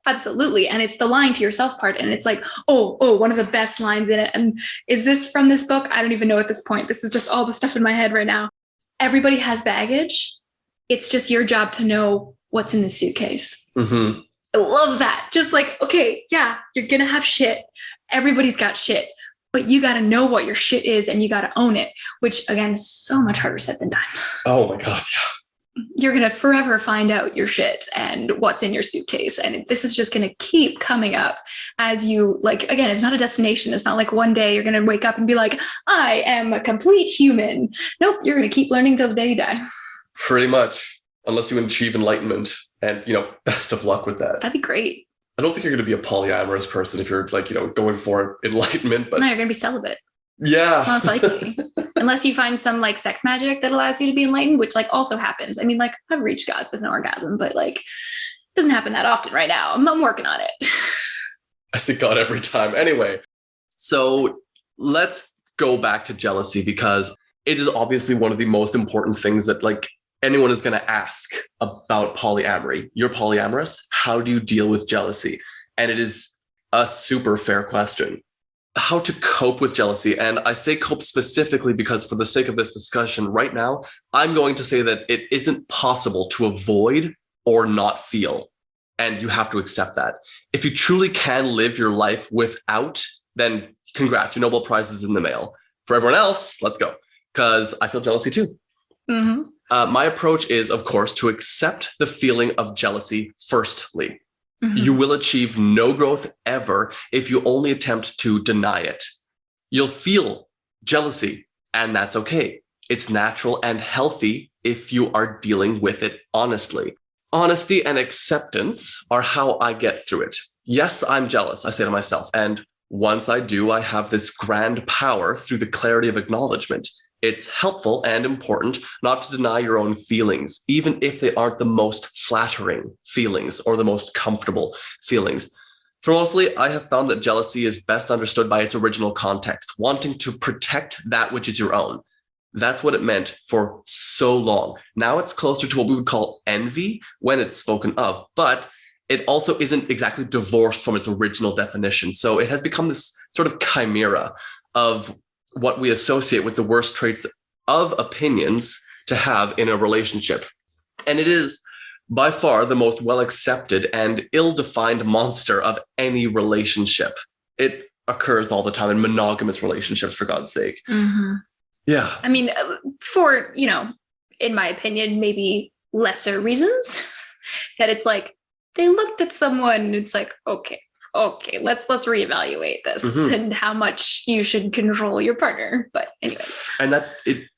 Absolutely. And it's the lying to yourself part. And it's like, oh, one of the best lines in it. And is this from this book? I don't even know at this point. This is just all the stuff in my head right now. Everybody has baggage. It's just your job to know what's in the suitcase. Mm-hmm. I love that. Just like, okay, yeah, you're going to have shit. Everybody's got shit, but you got to know what your shit is and you got to own it, which again, is so much harder said than done. Oh my God. Yeah. You're going to forever find out your shit and what's in your suitcase. And this is just going to keep coming up as you like, again, it's not a destination. It's not like one day you're going to wake up and be like, I am a complete human. Nope. You're going to keep learning till the day you die. Pretty much. Unless you achieve enlightenment and, best of luck with that. That'd be great. I don't think you're going to be a polyamorous person if you're like, going for enlightenment, but no, you're going to be celibate. Yeah. Most likely. Unless you find some like sex magic that allows you to be enlightened, which like also happens. I mean, like I've reached God with an orgasm, but like it doesn't happen that often right now. I'm working on it. I see God every time. Anyway, so let's go back to jealousy because it is obviously one of the most important things that like anyone is going to ask about polyamory. You're polyamorous. How do you deal with jealousy? And it is a super fair question. how to cope with jealousy. And I say cope specifically because for the sake of this discussion right now, I'm going to say that it isn't possible to avoid or not feel. And you have to accept that. If you truly can live your life without, then congrats, your Nobel Prize is in the mail. For everyone else, let's go. Because I feel jealousy too. Mm-hmm. My approach is, of course, to accept the feeling of jealousy firstly. Mm-hmm. You will achieve no growth ever if you only attempt to deny it. You'll feel jealousy, and that's okay. It's natural and healthy if you are dealing with it honestly. Honesty and acceptance are how I get through it. Yes, I'm jealous, I say to myself. And once I do, I have this grand power through the clarity of acknowledgement. It's helpful and important not to deny your own feelings, even if they aren't the most flattering feelings or the most comfortable feelings. For mostly, I have found that jealousy is best understood by its original context, wanting to protect that which is your own. That's what it meant for so long. Now it's closer to what we would call envy when it's spoken of, but it also isn't exactly divorced from its original definition. So it has become this sort of chimera of what we associate with the worst traits of opinions to have in a relationship. And it is by far the most well-accepted and ill-defined monster of any relationship. It occurs all the time in monogamous relationships, for God's sake. Mm-hmm. Yeah. I mean, for, in my opinion, maybe lesser reasons that it's like, they looked at someone and it's like, okay, let's reevaluate this and how much you should control your partner. But anyway. And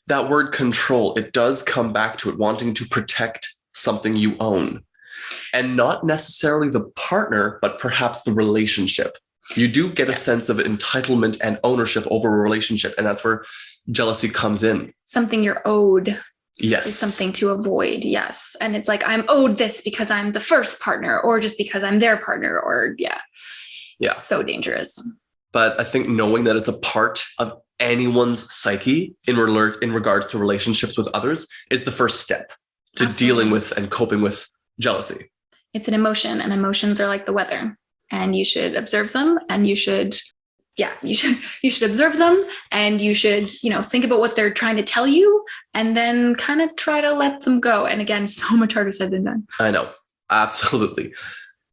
that word control, it does come back to it wanting to protect something you own, and not necessarily the partner, but perhaps the relationship. You do get a sense of entitlement and ownership over a relationship. And that's where jealousy comes in. Something you're owed. Yes. Is something to avoid. Yes. And it's like, I'm owed this because I'm the first partner, or just because I'm their partner, or yeah. So dangerous. But I think knowing that it's a part of anyone's psyche in regards to relationships with others is the first step to dealing with and coping with jealousy. It's an emotion, and emotions are like the weather, and you should observe them, and you should observe them, and you should, think about what they're trying to tell you, and then kind of try to let them go. And again, so much harder said than done. I know. Absolutely.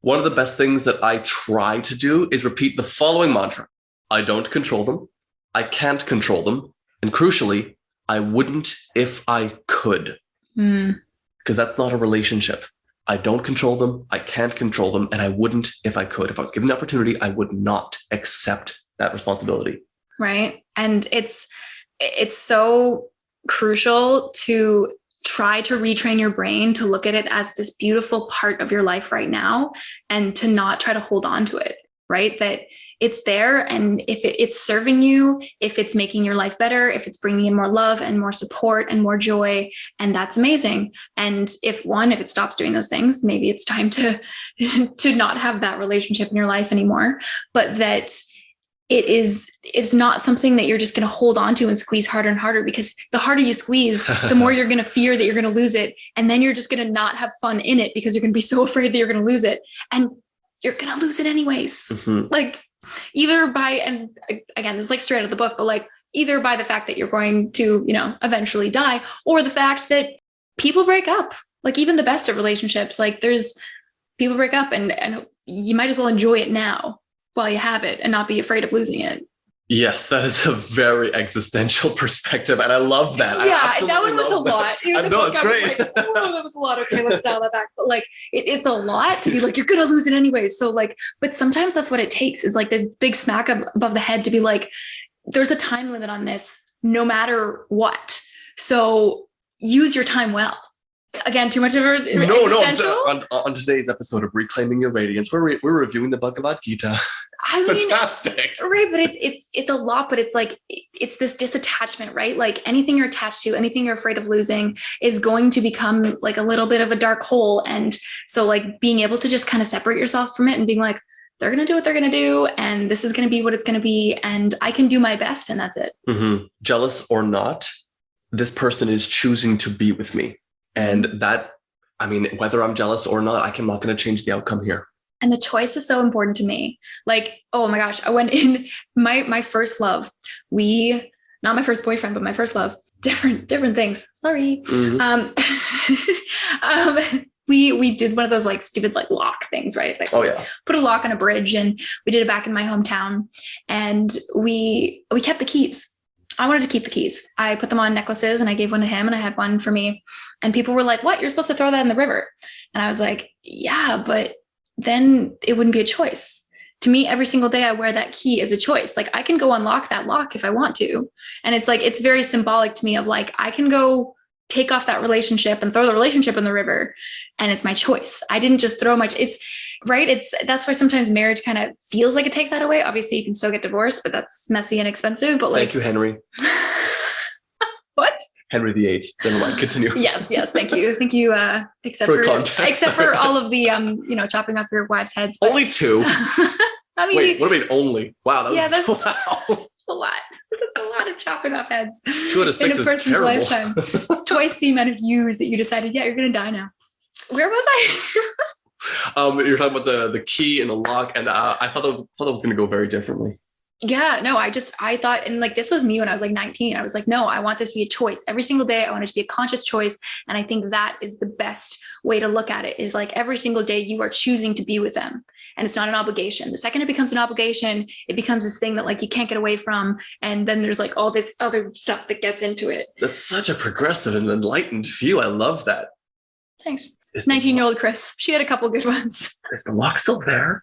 One of the best things that I try to do is repeat the following mantra. I don't control them. I can't control them. And crucially, I wouldn't if I could. Because that's not a relationship. I don't control them. I can't control them. And I wouldn't if I could. If I was given the opportunity, I would not accept that responsibility. Right. And it's so crucial to try to retrain your brain to look at it as this beautiful part of your life right now, and to not try to hold on to it, right? That it's there. And if it's serving you, if it's making your life better, if it's bringing in more love and more support and more joy, and that's amazing. And if it stops doing those things, maybe it's time to not have that relationship in your life anymore. But that it's not something that you're just going to hold on to and squeeze harder and harder, because the harder you squeeze, the more you're going to fear that you're going to lose it. And then you're just going to not have fun in it because you're going to be so afraid that you're going to lose it. And you're going to lose it anyways. Like either by, and again, it's like straight out of the book, but like either by the fact that you're going to, eventually die, or the fact that people break up. Like even the best of relationships, like people break up, and you might as well enjoy it now while you have it and not be afraid of losing it. Yes, that is a very existential perspective, and I love that. Yeah, that one was a lot. I know, it's great. Like, whoa, that was a lot. Okay, let's dial that back. But like, it's a lot to be like, you're gonna lose it anyways. So like, but sometimes that's what it takes, is like the big smack above the head to be like, there's a time limit on this, no matter what. So use your time well. Again, too much of a No. On today's episode of Reclaiming Your Radiance, we're reviewing the Bhagavad Gita. Fantastic. Right, but it's a lot, but it's like, it's this disattachment, right? Like anything you're attached to, anything you're afraid of losing is going to become like a little bit of a dark hole. And so like being able to just kind of separate yourself from it and being like, they're going to do what they're going to do, and this is going to be what it's going to be, and I can do my best, and that's it. Jealous or not, this person is choosing to be with me. And that, whether I'm jealous or not, I'm not going to change the outcome here. And the choice is so important to me. Like, oh my gosh, I went in my first love. Not my first boyfriend, but my first love, different things. Sorry. Mhm. We did one of those like stupid like lock things, right? Like, Oh yeah. put a lock on a bridge, and we did it back in my hometown, and we kept the keys. I wanted to keep the keys. I put them on necklaces and I gave one to him and I had one for me. And people were like, what? You're supposed to throw that in the river. And I was like, yeah, but then it wouldn't be a choice. To me, every single day I wear that key is a choice. Like, I can go unlock that lock if I want to. And it's like, it's very symbolic to me of like, I can go take off that relationship and throw the relationship in the river. And it's my choice. I didn't just throw that's why sometimes marriage kind of feels like it takes that away. Obviously you can still get divorced, but that's messy and expensive. But like, Thank you, Henry. What? Henry VIII. Never mind. Continue. Yes. Thank you. Except for all of the, chopping off your wives' heads. But, Only two. I mean, wait, what do you mean only? Wow. That's wow. a lot. That's a lot of chopping off heads 2 out of 6 in a is person's terrible. lifetime. It's twice the amount of years that you decided, yeah, you're going to die now. Where was I? You're talking about the key and the lock, and I thought that was going to go very differently. Yeah, no, I thought, and like, this was me when I was like 19. I was like, no, I want this to be a choice. Every single day, I want it to be a conscious choice. And I think that is the best way to look at it, is like every single day you are choosing to be with them. And it's not an obligation. The second it becomes an obligation, it becomes this thing that like you can't get away from. And then there's like all this other stuff that gets into it. That's such a progressive and enlightened view. I love that. Thanks. 19-year-old Kris. She had a couple good ones. Is the lock still there?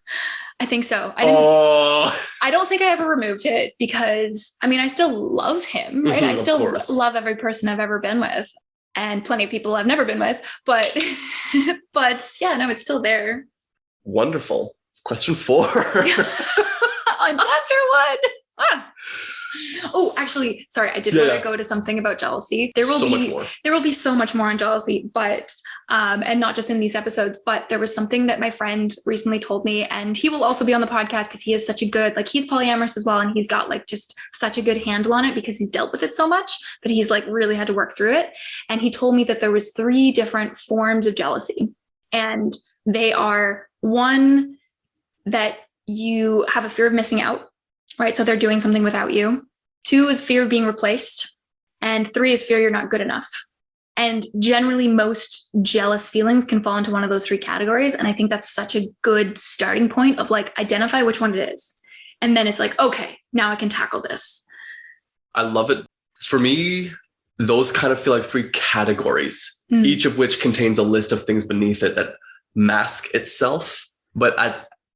I think so. I don't think I ever removed it because, I mean, I still love him, right? I still love every person I've ever been with, and plenty of people I've never been with, but yeah, no, it's still there. Wonderful. Question 4. On chapter 1. Oh, actually, sorry, I did want to go to something about jealousy. There will be so much more on jealousy, but and not just in these episodes, but there was something that my friend recently told me, and he will also be on the podcast because he is such a good, like, he's polyamorous as well, and he's got like just such a good handle on it because he's dealt with it so much that he's like really had to work through it. And he told me that there was 3 different forms of jealousy, and they are: 1, that you have a fear of missing out. Right. So they're doing something without you. 2 is fear of being replaced. And 3 is fear you're not good enough. And generally, most jealous feelings can fall into one of those 3 categories. And I think that's such a good starting point of like, identify which one it is. And then it's like, okay, now I can tackle this. I love it. For me, those kind of feel like 3 categories, each of which contains a list of things beneath it that mask itself. But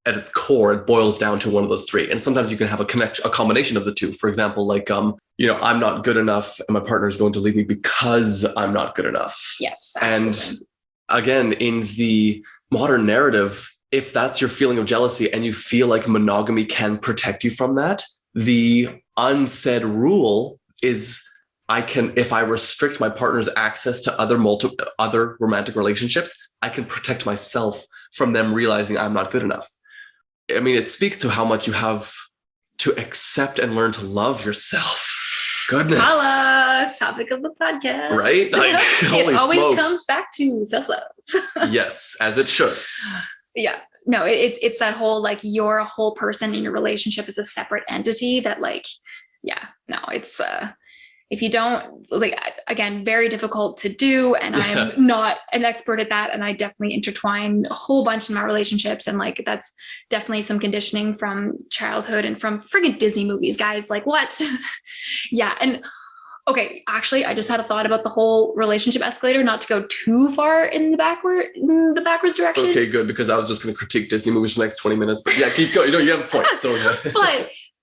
at its core, it boils down to one of those 3. And sometimes you can have a combination of the 2. For example, like, I'm not good enough and my partner is going to leave me because I'm not good enough. Yes. Absolutely. And again, in the modern narrative, if that's your feeling of jealousy and you feel like monogamy can protect you from that, the unsaid rule is if I restrict my partner's access to other romantic relationships, I can protect myself from them realizing I'm not good enough. I mean, it speaks to how much you have to accept and learn to love yourself. Goodness. Holla, topic of the podcast. Right? Like, it always comes back to self-love. Yes, as it should. Yeah. No, it's that whole, like, you're a whole person and your relationship is a separate entity that, like, yeah, no, it's, if you don't, like, again, very difficult to do. And I'm not an expert at that. And I definitely intertwine a whole bunch in my relationships. And like, that's definitely some conditioning from childhood and from friggin' Disney movies, guys. Like, what? Yeah. And okay, actually, I just had a thought about the whole relationship escalator, not to go too far in the backwards direction. Okay, good. Because I was just going to critique Disney movies for the next 20 minutes, but yeah, keep going. You have a point. So yeah.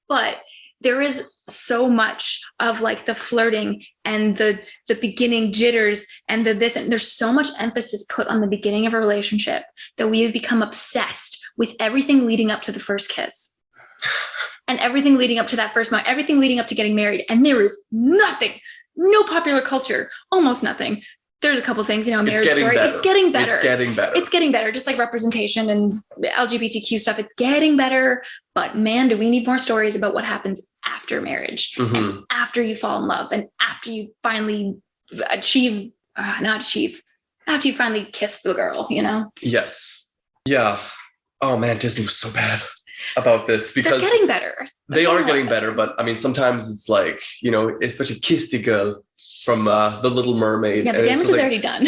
But there is so much of like the flirting and the beginning jitters and this, and there's so much emphasis put on the beginning of a relationship that we have become obsessed with everything leading up to the first kiss and everything leading up to that first month, everything leading up to getting married. And there is nothing, no popular culture, almost nothing. There's a couple things, marriage story. It's getting better. Just like representation and LGBTQ stuff. It's getting better. But man, do we need more stories about what happens after marriage and after you fall in love and after you finally after you finally kiss the girl, Yes. Yeah. Oh man, Disney was so bad about this because they're getting better. They are getting better, but I mean, sometimes it's like, especially Kiss the Girl from The Little Mermaid. Yeah, the damage is already done.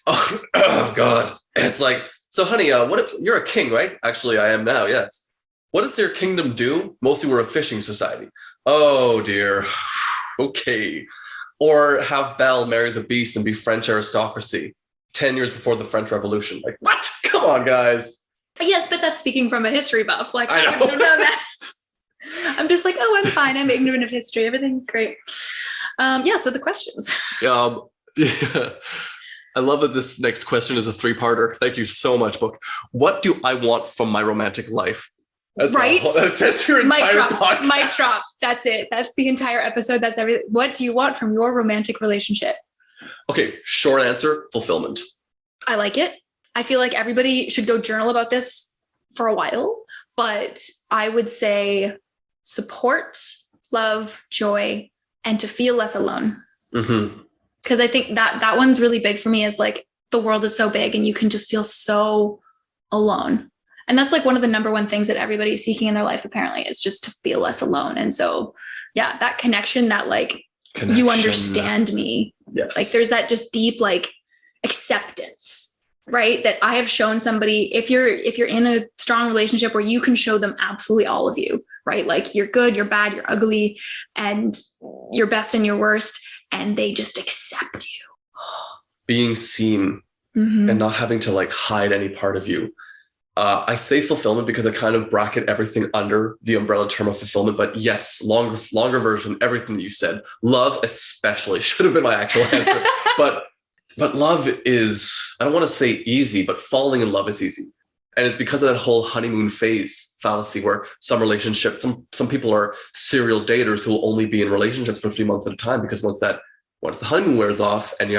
Oh God. It's like, so honey, you're a king, right? Actually, I am now, yes. What does your kingdom do? Mostly we're a fishing society. Oh dear. Okay. Or have Belle marry the beast and be French aristocracy 10 years before the French Revolution. Like, what? Come on, guys. Yes, but that's speaking from a history buff. Like, I know that. I'm just like, oh, I'm fine. I'm ignorant of history. Everything's great. So the questions. Yeah. I love that this next question is a 3-parter. Thank you so much, book. What do I want from my romantic life? That's right? That's your entire podcast. Mic drop. That's it. That's the entire episode. That's everything. What do you want from your romantic relationship? Okay, short answer, fulfillment. I like it. I feel like everybody should go journal about this for a while, but I would say support, love, joy, and to feel less alone. Mm-hmm. Because I think that one's really big for me, is like the world is so big and you can just feel so alone. And that's like one of the number one things that everybody's seeking in their life, apparently, is just to feel less alone. And so, yeah, that connection, that like, you understand me. Yes. Like there's that just deep, like, acceptance, right? That I have shown somebody, if you're in a strong relationship where you can show them absolutely all of you, right? Like you're good, you're bad, you're ugly, and your best and your worst, and they just accept you. Being seen and not having to like hide any part of you. I say fulfillment because I kind of bracket everything under the umbrella term of fulfillment, but yes, longer version, everything that you said. Love especially should have been my actual answer, but love is, I don't want to say easy, but falling in love is easy. And it's because of that whole honeymoon phase fallacy where some relationships, some people are serial daters who will only be in relationships for 3 months at a time, because once the honeymoon wears off and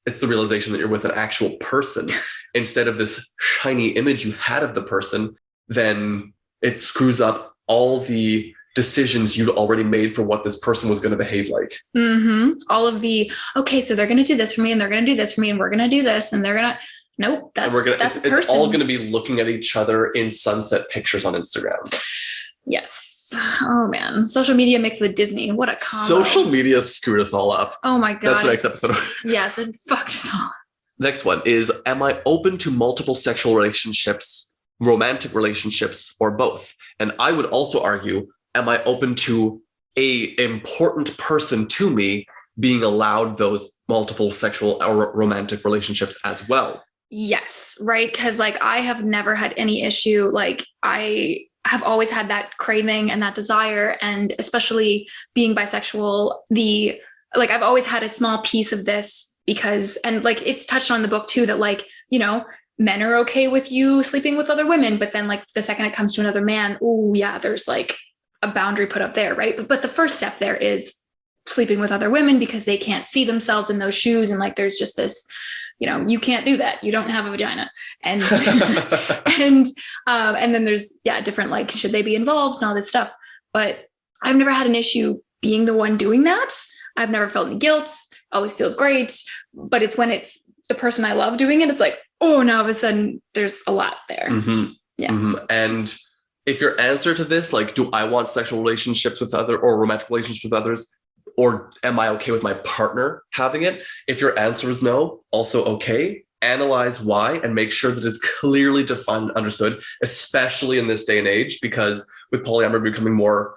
it's the realization that you're with an actual person instead of this shiny image you had of the person, then it screws up all the decisions you'd already made for what this person was going to behave like. All of the, okay, so they're going to do this for me and they're going to do this for me and we're going to do this and they're going to, nope, it's all going to be looking at each other in sunset pictures on Instagram. Yes. Oh man, social media mixed with Disney. What a combo. Social media screwed us all up. Oh my God. That's the next episode. Yes, it fucked us all. Next one is, am I open to multiple sexual relationships, romantic relationships, or both? And I would also argue, am I open to a important person to me being allowed those multiple sexual or romantic relationships as well? Yes, right. Because like I have never had any issue. Like I have always had that craving and that desire, and especially being bisexual, I've always had a small piece of this because, and like it's touched on in the book too, that like, men are okay with you sleeping with other women, but then like the second it comes to another man, oh yeah, there's like a boundary put up there, right? But the first step there is sleeping with other women because they can't see themselves in those shoes, and like there's just this, you can't do that. You don't have a vagina. And and then there's different, like, should they be involved and all this stuff. But I've never had an issue being the one doing that. I've never felt any guilt. Always feels great. But it's when it's the person I love doing it, it's like, oh, now all of a sudden there's a lot there. And if your answer to this, like, do I want sexual relationships with or romantic relationships with others? Or am I okay with my partner having it? If your answer is no, also okay. Analyze why and make sure that it's clearly defined and understood, especially in this day and age, because with polyamory becoming more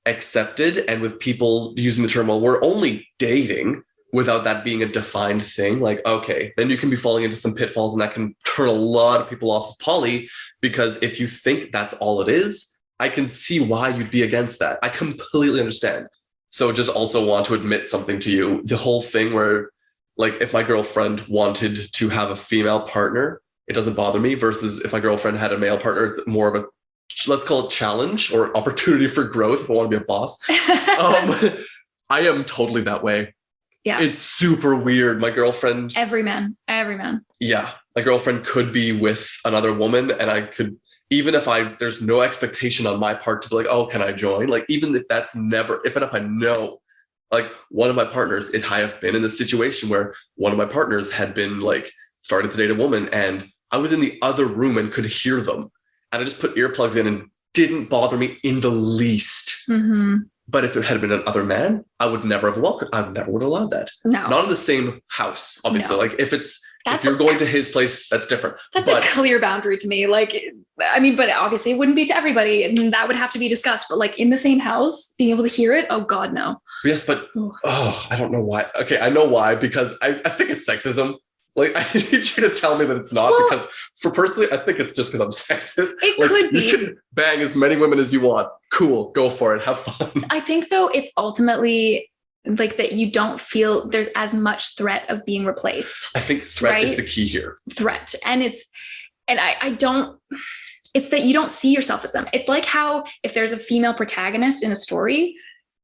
accepted and with people using the term, well, we're only dating, without that being a defined thing. Like, okay, then you can be falling into some pitfalls, and that can turn a lot of people off of poly, because if you think that's all it is, I can see why you'd be against that. I completely understand. So just also want to admit something to you. The whole thing where, like, if my girlfriend wanted to have a female partner, it doesn't bother me, versus if my girlfriend had a male partner, it's more of a, let's call it challenge or opportunity for growth if I want to be a boss. I am totally that way. Yeah. It's super weird. My girlfriend. Every man. Yeah. My girlfriend could be with another woman, and I could, even if there's no expectation on my part to be like, oh, can I join? Like, even if that's never, even if I know, like, one of my partners, I have been in this situation where one of my partners had been like starting to date a woman, and I was in the other room and could hear them. And I just put earplugs in and didn't bother me in the least. Mm-hmm. But if it had been another man, I would never have welcomed. I never would have allowed that. No. Not in the same house, obviously. No. Like if you're going to his place, that's different. That's a clear boundary to me. Like, I mean, but obviously it wouldn't be to everybody. I mean, that would have to be discussed. But like in the same house, being able to hear it, oh God, no. Yes, but I don't know why. Okay, I know why, because I think it's sexism. Like, I need you to tell me that it's not, because for personally, I think it's just because I'm sexist. It like, could be. You can bang as many women as you want. Cool, go for it. Have fun. I think, though, it's ultimately like that you don't feel there's as much threat of being replaced. I think threat is the key here. Threat. And I don't, it's that you don't see yourself as them. It's like how if there's a female protagonist in a story,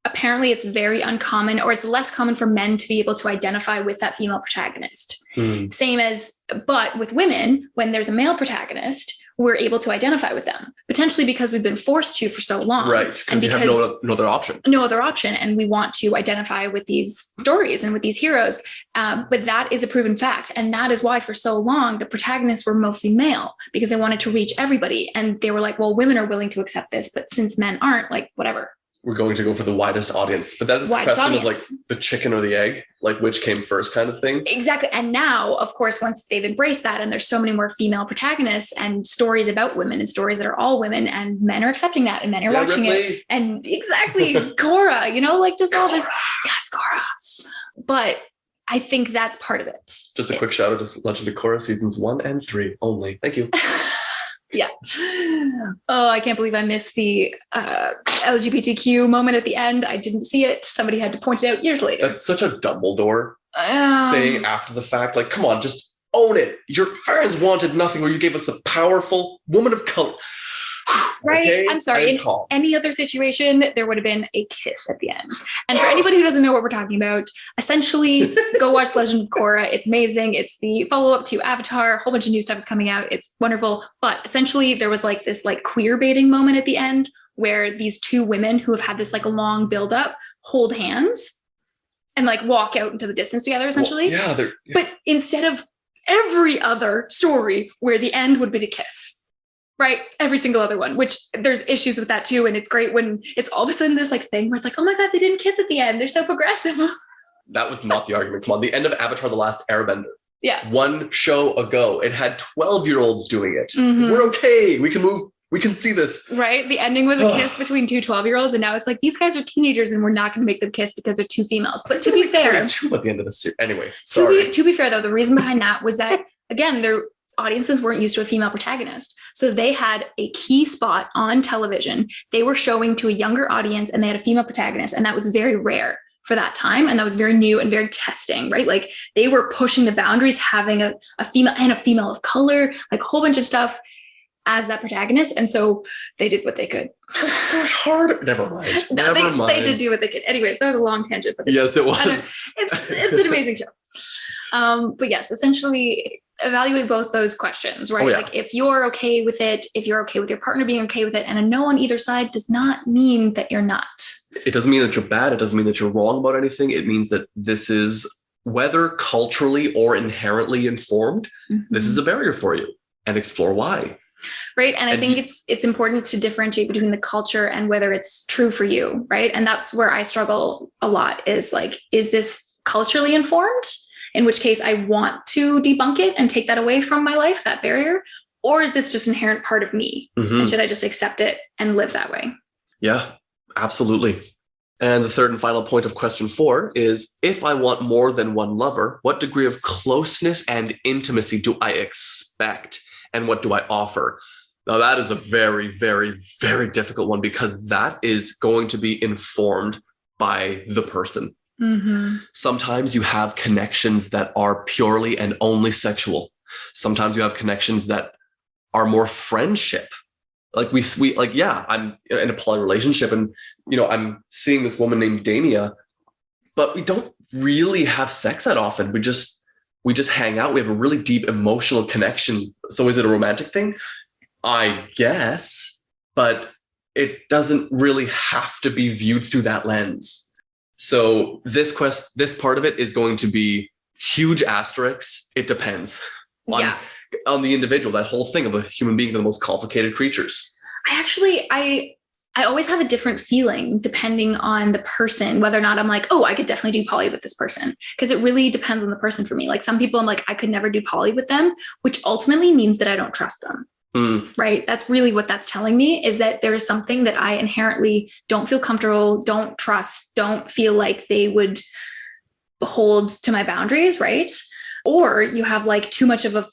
apparently it's very uncommon, or it's less common for men to be able to identify with that female protagonist. Same as, but with women, when there's a male protagonist, we're able to identify with them, potentially because we've been forced to for so long. Right, because you have no other option. No other option. And we want to identify with these stories and with these heroes. But that is a proven fact. And that is why for so long, the protagonists were mostly male, because they wanted to reach everybody. And they were like, well, women are willing to accept this, but since men aren't, like, whatever. We're going to go for the widest audience. But that's a question of like the chicken or the egg, like which came first kind of thing. Exactly. And now, of course, once they've embraced that and there's so many more female protagonists and stories about women and stories that are all women, and men are accepting that and men are watching Ripley. it. And exactly, Cora, like just all this. Yes, Cora. But I think that's part of it. Just a quick shout out to Legend of Korra seasons 1 and 3 only. Thank you. Yeah. Oh, I can't believe I missed the LGBTQ moment at the end. I didn't see it. Somebody had to point it out years later. That's such a Dumbledore saying after the fact, like, come on, just own it. Your fans wanted nothing where you gave us a powerful woman of color. Right. Okay? I'm sorry. In any other situation, there would have been a kiss at the end. And for anybody who doesn't know what we're talking about, essentially go watch Legend of Korra. It's amazing. It's the follow-up to Avatar. A whole bunch of new stuff is coming out. It's wonderful. But essentially there was like this like queer baiting moment at the end where these two women who have had this like a long build up hold hands and like walk out into the distance together essentially. Well, yeah. But instead of every other story where the end would be to kiss. Right. Every single other one, which there's issues with that too. And it's great when it's all of a sudden this like thing where it's like, oh my God, they didn't kiss at the end. They're so progressive. That was not the argument. Come on. The end of Avatar, The Last Airbender. Yeah. One show ago, it had 12-year-olds doing it. Mm-hmm. We're okay. We can move. We can see this. Right. The ending was a kiss between two 12-year-olds. And now it's like, these guys are teenagers and we're not going to make them kiss because they're two females. But to be fair. At the end of the series. Anyway, sorry. To be fair, though, the reason behind that was that, again, their audiences weren't used to a female protagonist. So they had a key spot on television. They were showing to a younger audience and they had a female protagonist. And that was very rare for that time. And that was very new and very testing, right? Like they were pushing the boundaries, having a female and a female of color, like a whole bunch of stuff as that protagonist. And so they did what they could. It's hard. Never mind. Never mind. They did do what they could. Anyways, that was a long tangent. But yes, it was. It's an amazing show. But yes, essentially evaluate both those questions, right? Oh, yeah. Like if you're okay with it, if you're okay with your partner being okay with it, and a no on either side does not mean that you're not. It doesn't mean that you're bad. It doesn't mean that you're wrong about anything. It means that this is, whether culturally or inherently informed, this is a barrier for you, and explore why. Right. And I think it's important to differentiate between the culture and whether it's true for you. Right. And that's where I struggle a lot is like, is this culturally informed? In which case I want to debunk it and take that away from my life, that barrier, or is this just inherent part of me? And should I just accept it and live that way? Yeah, absolutely. And the third and final point of question 4 is, if I want more than one lover, what degree of closeness and intimacy do I expect? And what do I offer? Now, that is a very, very, very difficult one because that is going to be informed by the person. Sometimes you have connections that are purely and only sexual. Sometimes you have connections that are more friendship. Like we like, yeah, I'm in a poly relationship and, I'm seeing this woman named Damia, but we don't really have sex that often. We just hang out. We have a really deep emotional connection. So is it a romantic thing? I guess, but it doesn't really have to be viewed through that lens. So this part of it is going to be huge asterisks. It depends on on the individual, that whole thing of a human beings are the most complicated creatures. I always have a different feeling depending on the person, whether or not I'm like, oh, I could definitely do poly with this person. Because it really depends on the person for me. Like some people, I'm like, I could never do poly with them, which ultimately means that I don't trust them. Right? That's really what that's telling me, is that there is something that I inherently don't feel comfortable, don't trust, don't feel like they would hold to my boundaries, right? Or you have like too much of a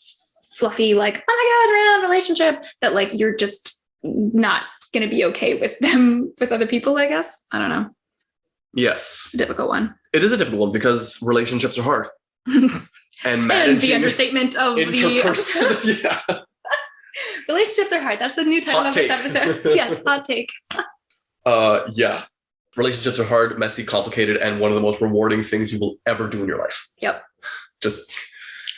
fluffy, like, oh my God, we're in a relationship, that like you're just not going to be okay with them with other people, I guess. I don't know. Yes. It's a difficult one. It is a difficult one because relationships are hard. And managing and the understatement of interpersonal. Yeah. Relationships are hard. That's the new title of this episode. Yes, hot take. Yeah. Relationships are hard, messy, complicated, and one of the most rewarding things you will ever do in your life. Yep. Just.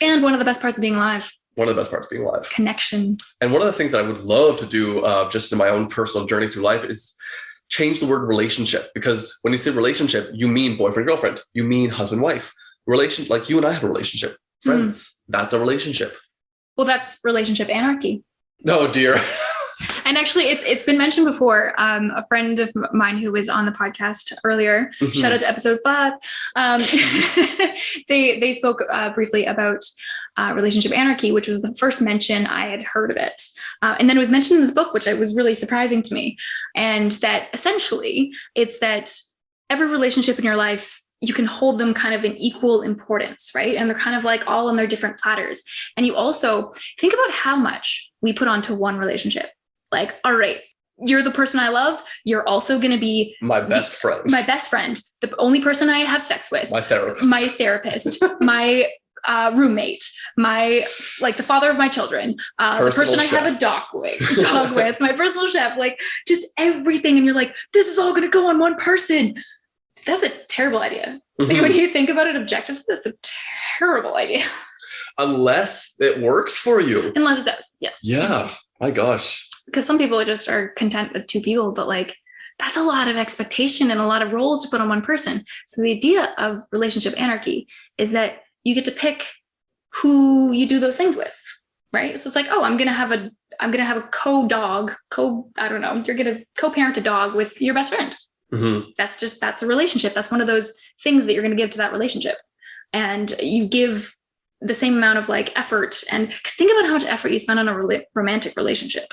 And one of the best parts of being alive. One of the best parts of being alive. Connection. And one of the things that I would love to do just in my own personal journey through life is change the word relationship. Because when you say relationship, you mean boyfriend, girlfriend. You mean husband, wife. Like you and I have a relationship. Friends. That's a relationship. Well, that's relationship anarchy. Oh, dear. And actually, it's been mentioned before. A friend of mine who was on the podcast earlier, shout out to episode 5. They spoke briefly about relationship anarchy, which was the first mention I had heard of it. And then it was mentioned in this book, which was really surprising to me. And that essentially it's that every relationship in your life, you can hold them kind of in equal importance, right? And they're kind of like all on their different platters. And you also think about how much we put onto one relationship. Like, all right, you're the person I love. You're also going to be my best friend, the only person I have sex with, my therapist, my roommate, the father of my children, the person chef. I have a dog with, my personal chef, like just everything. And you're like, this is all going to go on one person. That's a terrible idea. Like, when you think about it objectively, that's a terrible idea. Unless it works for you. Unless it does, yes. Yeah, my gosh. Because some people just are content with 2 people, but like that's a lot of expectation and a lot of roles to put on one person. So the idea of relationship anarchy is that you get to pick who you do those things with, right? So it's like, oh, I'm gonna have a you're gonna co-parent a dog with your best friend. That's a relationship. That's one of those things that you're gonna give to that relationship, and you give the same amount of like effort. And because think about how much effort you spend on a romantic relationship.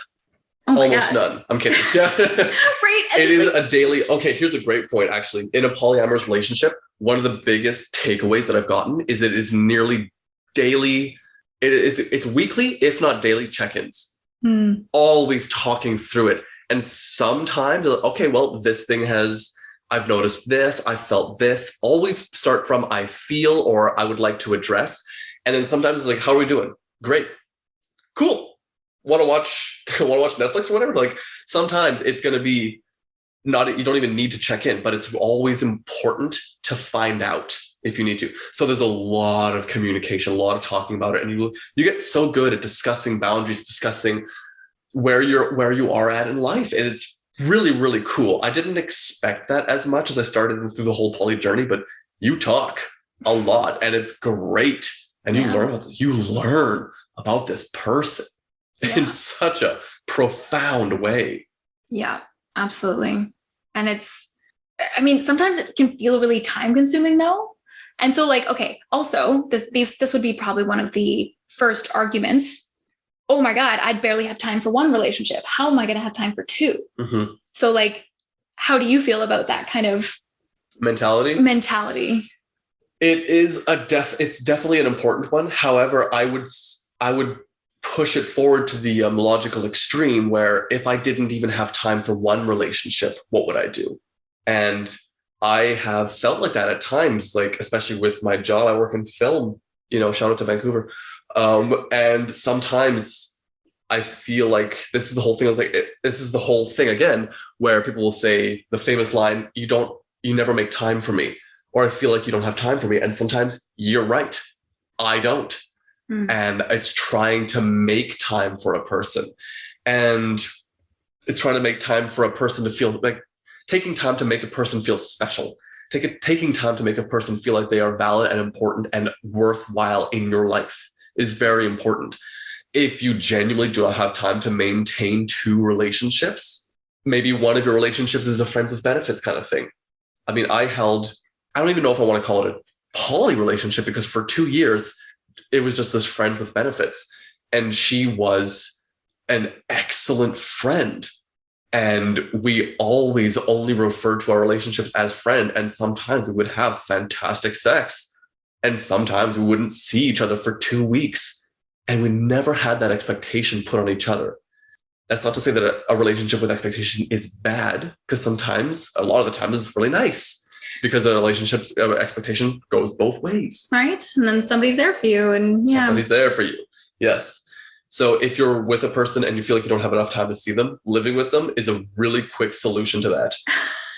Oh my Almost God. None. I'm kidding. Yeah. Right. It is a daily. Okay, here's a great point. Actually, in a polyamorous relationship, one of the biggest takeaways that I've gotten is it is nearly daily. It's weekly, if not daily check-ins. Always talking through it. And sometimes, okay, well, I've noticed this, I felt this. Always start from I feel or I would like to address. And then sometimes it's like, how are we doing? Great. Cool. Want to watch Netflix or whatever? Like sometimes it's going to be you don't even need to check in, but it's always important to find out if you need to. So there's a lot of communication, a lot of talking about it. And you get so good at discussing boundaries, discussing where you are at in life. And it's really, really cool. I didn't expect that as much as I started through the whole poly journey, but you talk a lot and it's great. And you learn about this person in such a profound way. Yeah, absolutely. And sometimes it can feel really time consuming though. And so like, okay, also this would be probably one of the first arguments. Oh my God, I'd barely have time for one relationship. How am I going to have time for 2? So like, how do you feel about that kind of mentality? It is it's definitely an important one. However, I would push it forward to the logical extreme where if I didn't even have time for one relationship, what would I do? And I have felt like that at times, like especially with my job, I work in film, shout out to Vancouver. And sometimes I feel like this is the whole thing. I was like, this is the whole thing again, where people will say the famous line, you never make time for me. Or I feel like you don't have time for me. And sometimes you're right. I don't. And it's trying to make time for a person. And it's trying to make time for a person to feel like taking time to make a person feel special. Taking time to make a person feel like they are valid and important and worthwhile in your life is very important. if you genuinely do not have time to maintain two relationships, maybe one of your relationships is a friends with benefits kind of thing. I mean, I don't even know if I want to call it a poly relationship, because for 2 years, it was just this friends with benefits. And she was an excellent friend. And we always only referred to our relationships as friend. And sometimes we would have fantastic sex. And sometimes we wouldn't see each other for 2 weeks. And we never had that expectation put on each other. That's not to say that a relationship with expectation is bad, because sometimes, a lot of the times, it's really nice, because a relationship expectation goes both ways. Right. And then somebody's there for you. And yeah. Somebody's there for you. Yes. So if you're with a person and you feel like you don't have enough time to see them, living with them is a really quick solution to that.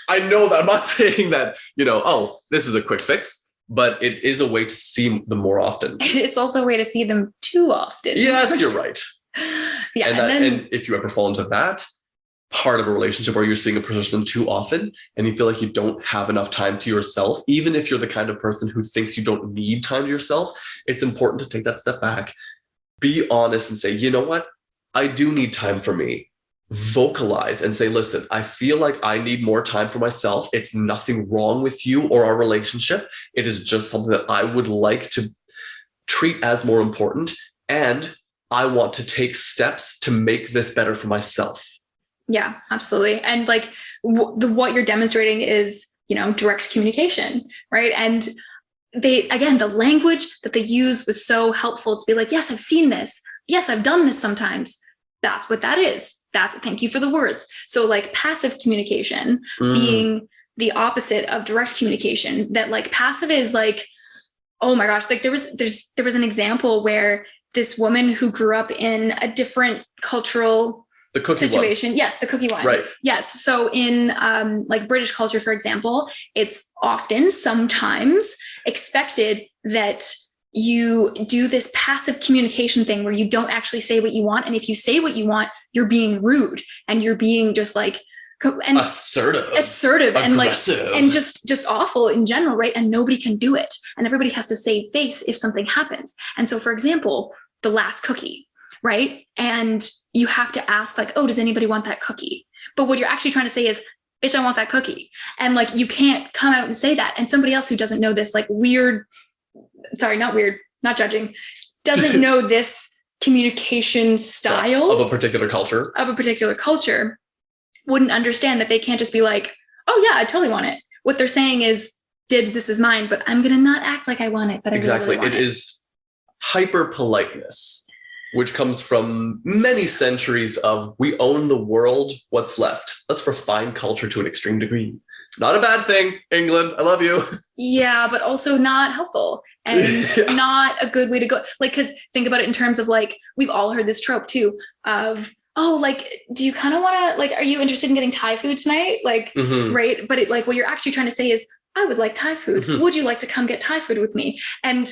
I know that I'm not saying that, oh, this is a quick fix. But it is a way to see them more often. It's also a way to see them too often. Yes, you're right. Yeah. And if you ever fall into that part of a relationship where you're seeing a person too often and you feel like you don't have enough time to yourself, even if you're the kind of person who thinks you don't need time to yourself, it's important to take that step back, be honest and say, you know what? I do need time for me. Vocalize and say, listen, I feel like I need more time for myself. It's nothing wrong with you or our relationship. It is just something that I would like to treat as more important. And I want to take steps to make this better for myself. Yeah, absolutely. And like what you're demonstrating is, direct communication, right? And the language that they use was so helpful to be like, yes, I've seen this. Yes, I've done this sometimes. That's what that is. Thank you for the words. So like passive communication being the opposite of direct communication, that like passive is like, oh my gosh, like there was an example where this woman who grew up in a different cultural situation. One. Yes, the cookie one. Right. Yes. So in like British culture, for example, it's sometimes expected that you do this passive communication thing where you don't actually say what you want. And if you say what you want, you're being rude and you're being just like assertive and aggressive. Like, and just awful in general. Right. And nobody can do it. And everybody has to save face if something happens. And so, for example, the last cookie, right. And you have to ask like, oh, does anybody want that cookie? But what you're actually trying to say is, bitch, I want that cookie. And like, you can't come out and say that. And somebody else who doesn't know this, like not judging, doesn't know this communication style of a particular culture, wouldn't understand that they can't just be like, oh yeah, I totally want it. What they're saying is, dibs, this is mine, but I'm going to not act like I want it, but I really want it. It is hyper politeness, which comes from many centuries of we own the world, what's left. Let's refine culture to an extreme degree. Not a bad thing, England. I love you. Yeah, but also not helpful and not a good way to go. Like, because think about it in terms of like, we've all heard this trope too of, oh, like, do you kind of want to, like, are you interested in getting Thai food tonight? Like, right. But like, what you're actually trying to say is, I would like Thai food. Would you like to come get Thai food with me? And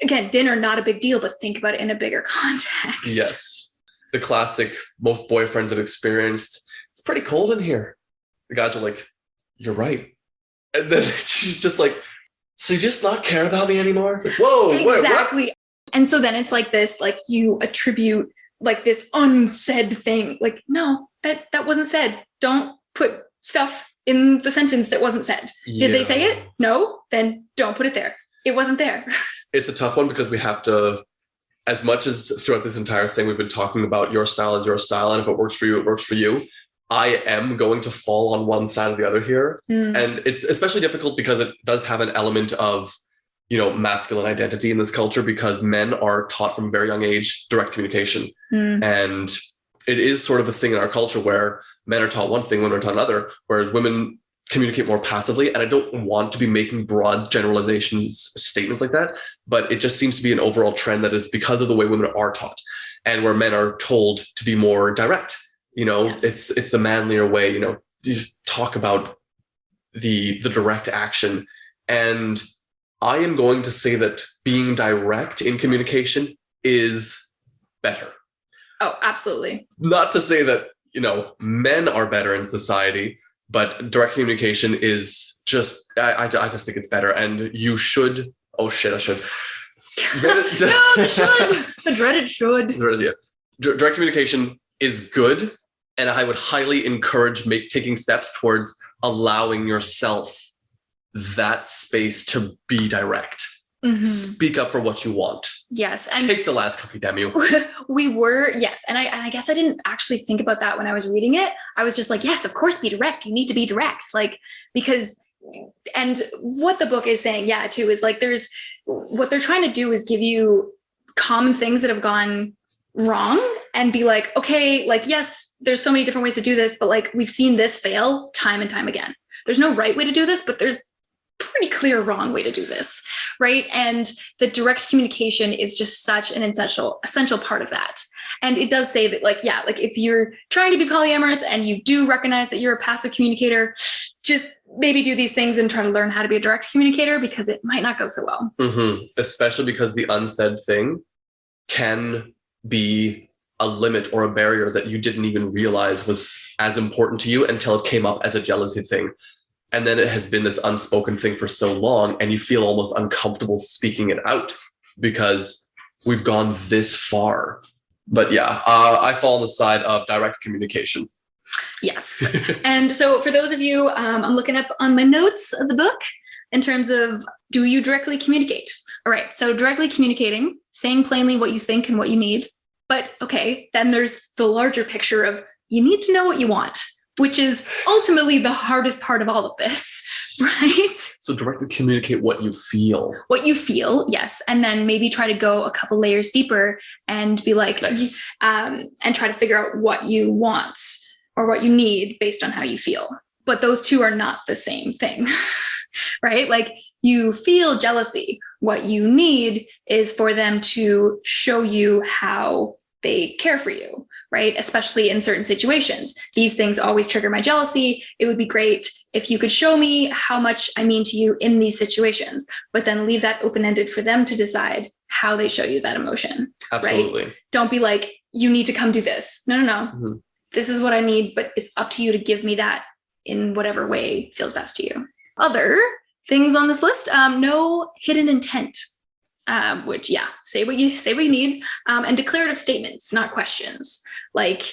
again, dinner, not a big deal, but think about it in a bigger context. Yes. The classic, most boyfriends have experienced, it's pretty cold in here. The guys are like, you're right. And then she's just like, so you just not care about me anymore? Like, whoa, exactly. What? And so then it's like this, like you attribute like this unsaid thing. Like, no, that wasn't said. Don't put stuff in the sentence that wasn't said. Did they say it? No, then don't put it there. It wasn't there. It's a tough one because we have to, as much as throughout this entire thing, we've been talking about your style is your style. And if it works for you, it works for you. I am going to fall on one side or the other here. And it's especially difficult because it does have an element of, masculine identity in this culture, because men are taught from a very young age direct communication. And it is sort of a thing in our culture where men are taught one thing, women are taught another, whereas women communicate more passively. And I don't want to be making broad generalizations, statements like that, but it just seems to be an overall trend that is because of the way women are taught and where men are told to be more direct. Yes. It's the manlier way, you talk about the direct action. And I am going to say that being direct in communication is better. Oh, absolutely. Not to say that, men are better in society, but direct communication is just, I just think it's better. And you should, oh shit, I should. No, the should. The dreaded should. Yeah. Direct communication is good, and I would highly encourage taking steps towards allowing yourself that space to be direct. Mm-hmm. Speak up for what you want. Yes. And take the last cookie, damn you. We were, yes. And I guess I didn't actually think about that when I was reading it. I was just like, yes, of course, be direct. You need to be direct. Like, because, and what the book is saying, yeah, too, is like, what they're trying to do is give you common things that have gone wrong and be like, okay, like, yes, there's so many different ways to do this, but like, we've seen this fail time and time again. There's no right way to do this, but there's pretty clear wrong way to do this, right? And the direct communication is just such an essential part of that. And it does say that, like, yeah, like if you're trying to be polyamorous and you do recognize that you're a passive communicator, just maybe do these things and try to learn how to be a direct communicator, because it might not go so well. Mm-hmm. Especially because the unsaid thing can be a limit or a barrier that you didn't even realize was as important to you until it came up as a jealousy thing. And then it has been this unspoken thing for so long, and you feel almost uncomfortable speaking it out because we've gone this far. But yeah, I fall on the side of direct communication. Yes. And so for those of you, I'm looking up on my notes of the book in terms of, do you directly communicate? All right. So directly communicating, saying plainly what you think and what you need. But okay, then there's the larger picture of you need to know what you want, which is ultimately the hardest part of all of this, right? So directly communicate what you feel. What you feel, yes. And then maybe try to go a couple layers deeper and be like, nice. And try to figure out what you want or what you need based on how you feel. But those two are not the same thing, right? Like, you feel jealousy. What you need is for them to show you how they care for you, right? Especially in certain situations. These things always trigger my jealousy. It would be great if you could show me how much I mean to you in these situations, but then leave that open-ended for them to decide how they show you that emotion. Absolutely. Right? Don't be like, you need to come do this. No. Mm-hmm. This is what I need, but it's up to you to give me that in whatever way feels best to you. Other things on this list, no hidden intent. Which, yeah, say what you need, and declarative statements, not questions. Like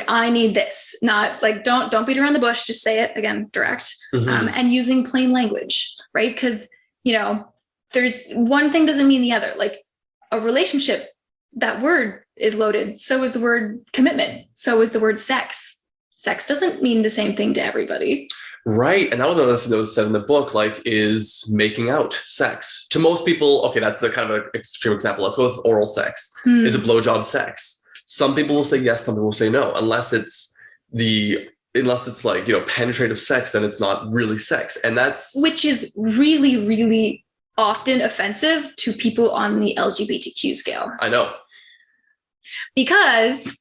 I need this, not like, don't beat around the bush, just say it again, direct, mm-hmm. And using plain language, right? Because, there's one thing doesn't mean the other. Like a relationship, that word is loaded. So is the word commitment. So is the word sex. Sex doesn't mean the same thing to everybody. Right. And that was another thing that was said in the book, like, is making out sex. To most people, okay, that's a kind of an extreme example. Let's go with oral sex. Is a blowjob sex? Some people will say yes, some people will say no. Unless it's like, penetrative sex, then it's not really sex. And which is really, really often offensive to people on the LGBTQ scale. I know. Because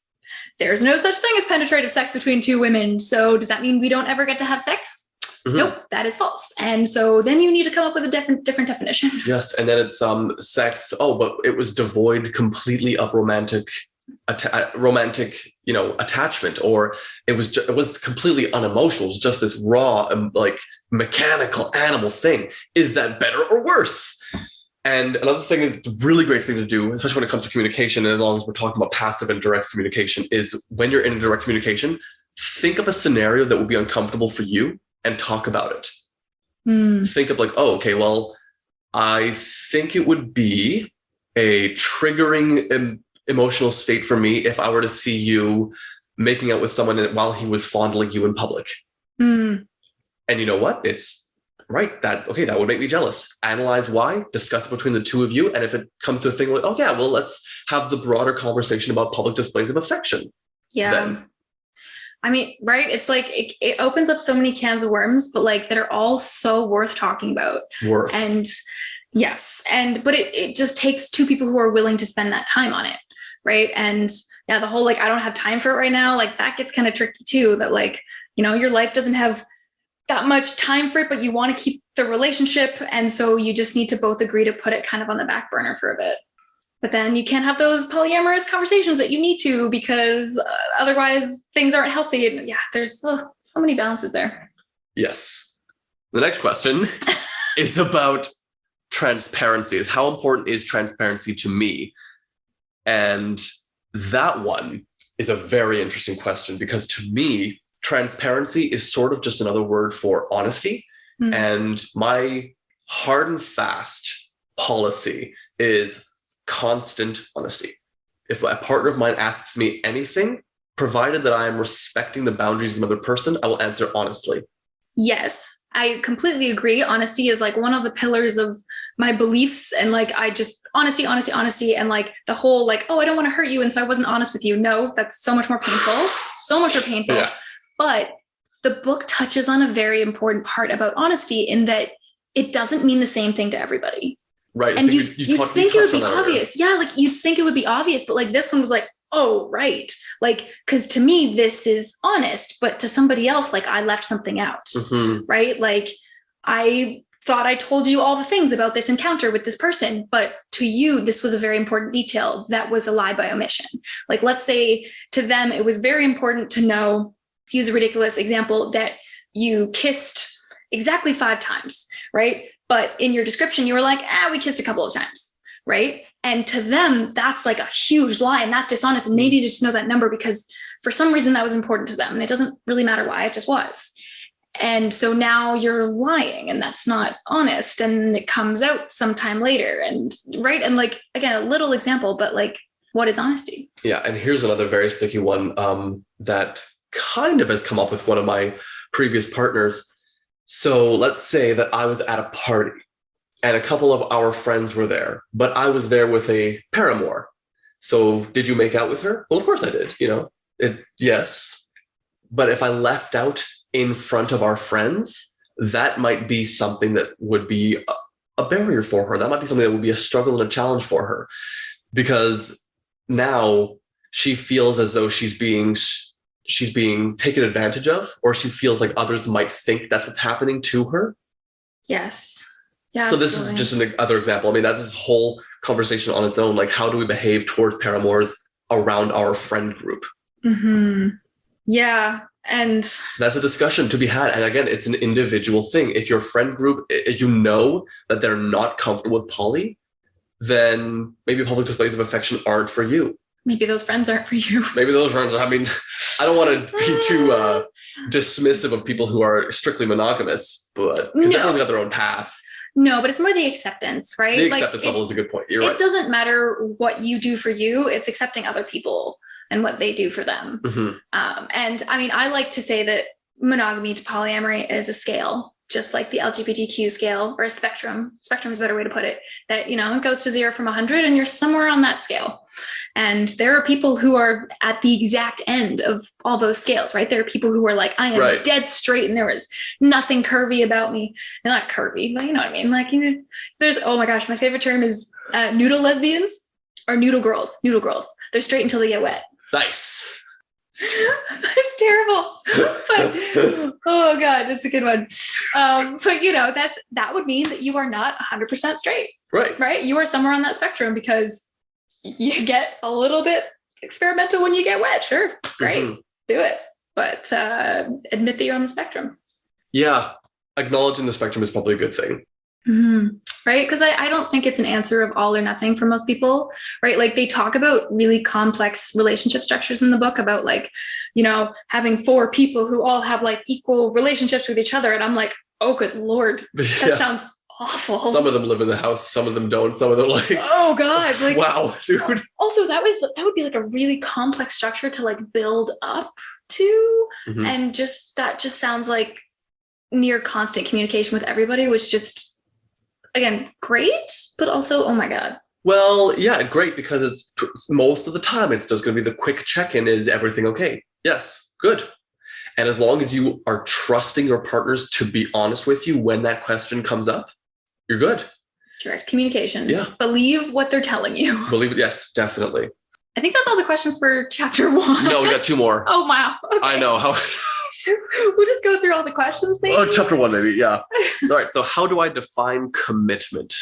there's no such thing as penetrative sex between two women. So does that mean we don't ever get to have sex? Mm-hmm. Nope, that is false. And so then you need to come up with a different definition. Yes, and then it's sex. Oh, but it was devoid completely of romantic, attachment, or it was completely unemotional. It was just this raw, like, mechanical animal thing. Is that better or worse? And another thing is a really great thing to do, especially when it comes to communication, and as long as we're talking about passive and direct communication, is when you're in direct communication, think of a scenario that would be uncomfortable for you and talk about it. Think of like, oh, okay, well, I think it would be a triggering emotional state for me if I were to see you making out with someone while he was fondling you in public. And you know what? It's right. That would make me jealous. Analyze why, discuss it between the two of you. And if it comes to a thing like, oh yeah, well, let's have the broader conversation about public displays of affection. Yeah. Then. I mean, right. It's like, it opens up so many cans of worms, but like, that are all so worth talking about. And yes. But it just takes two people who are willing to spend that time on it. Right. And yeah, the whole, like, I don't have time for it right now. Like, that gets kind of tricky too, that like, your life doesn't have that much time for it, but you want to keep the relationship. And so you just need to both agree to put it kind of on the back burner for a bit. But then you can't have those polyamorous conversations that you need to, because otherwise things aren't healthy. And yeah, there's so many balances there. Yes. The next question is about transparency is. How important is transparency to me? And that one is a very interesting question, because to me, transparency is sort of just another word for honesty. Mm-hmm. And my hard and fast policy is constant honesty. If a partner of mine asks me anything, provided that I am respecting the boundaries of another person, I will answer honestly. Yes, I completely agree. Honesty is like one of the pillars of my beliefs. And like, I just honesty. And like the whole like, oh, I don't want to hurt you. And so I wasn't honest with you. No, that's so much more painful. So much more painful. Yeah. But the book touches on a very important part about honesty, in that it doesn't mean the same thing to everybody. Right. And you'd think it would be obvious. Yeah. Like you'd think it would be obvious, but like this one was like, oh, right. Like, because to me, this is honest, but to somebody else, like I left something out, right? Like I thought I told you all the things about this encounter with this person, but to you, this was a very important detail that was a lie by omission. Like, let's say to them, it was very important to know, to use a ridiculous example, that you kissed exactly 5 times, right? But in your description, you were like, we kissed a couple of times, right? And to them, that's like a huge lie, and that's dishonest. And they needed to know that number because for some reason that was important to them. And it doesn't really matter why, it just was. And so now you're lying, and that's not honest. And it comes out sometime later. And right. And like, again, a little example, but like, what is honesty? Yeah. And here's another very sticky one that kind of has come up with one of my previous partners. So let's say that I was at a party, and a couple of our friends were there, but I was there with a paramour. So did you make out with her? Well, of course I did, yes. But if I left out in front of our friends, that might be something that would be a barrier for her. That might be something that would be a struggle and a challenge for her, because now she feels as though she's being taken advantage of, or she feels like others might think that's what's happening to her. Yes. Yeah, so this is just another example. I mean, that's this whole conversation on its own. Like, how do we behave towards paramours around our friend group? Mm-hmm. Yeah. And that's a discussion to be had. And again, it's an individual thing. If your friend group, you know that they're not comfortable with poly, then maybe public displays of affection aren't for you. Maybe those friends aren't for you. Maybe those friends, I mean, I don't want to be too dismissive of people who are strictly monogamous, but because everyone's got their own path. No, but it's more the acceptance, right? The acceptance level is a good point. You're right. It doesn't matter what you do for you. It's accepting other people and what they do for them. Mm-hmm. And I mean, I like to say that monogamy to polyamory is a scale, just like the LGBTQ scale, or a spectrum. Spectrum is a better way to put it. That, it goes to 0 from 100, and you're somewhere on that scale. And there are people who are at the exact end of all those scales, right? There are people who are like, I am dead straight, and there was nothing curvy about me. They're not curvy, but you know what I mean? Like, there's, oh my gosh, my favorite term is noodle lesbians or noodle girls. Noodle girls. They're straight until they get wet. Nice. It's terrible, but oh god, that's a good one. But that would mean that you are not 100% straight, right? You are somewhere on that spectrum, because you get a little bit experimental when you get wet. Sure, great, do it, but admit that you're on the spectrum. Yeah, acknowledging the spectrum is probably a good thing. Mm-hmm. Right? Because I don't think it's an answer of all or nothing for most people, right? Like, they talk about really complex relationship structures in the book, about like, having 4 people who all have like equal relationships with each other. And I'm like, oh, good Lord, that sounds awful. Some of them live in the house, some of them don't. Some of them like, oh God, like, wow, dude. Also, that would be like a really complex structure to like build up to. Mm-hmm. And that just sounds like near constant communication with everybody, which just, again, great, but also, oh my God. Well, yeah, great, because it's most of the time it's just going to be the quick check-in. Is everything okay? Yes, good. And as long as you are trusting your partners to be honest with you when that question comes up, you're good. Direct communication. Yeah. Believe what they're telling you. Believe it. Yes, definitely. I think that's all the questions for chapter 1. No, we got 2 more. Oh, wow. Okay. I know. How... We'll just go through all the questions. Maybe. Oh, chapter 1, maybe. Yeah. All right. So how do I define commitment?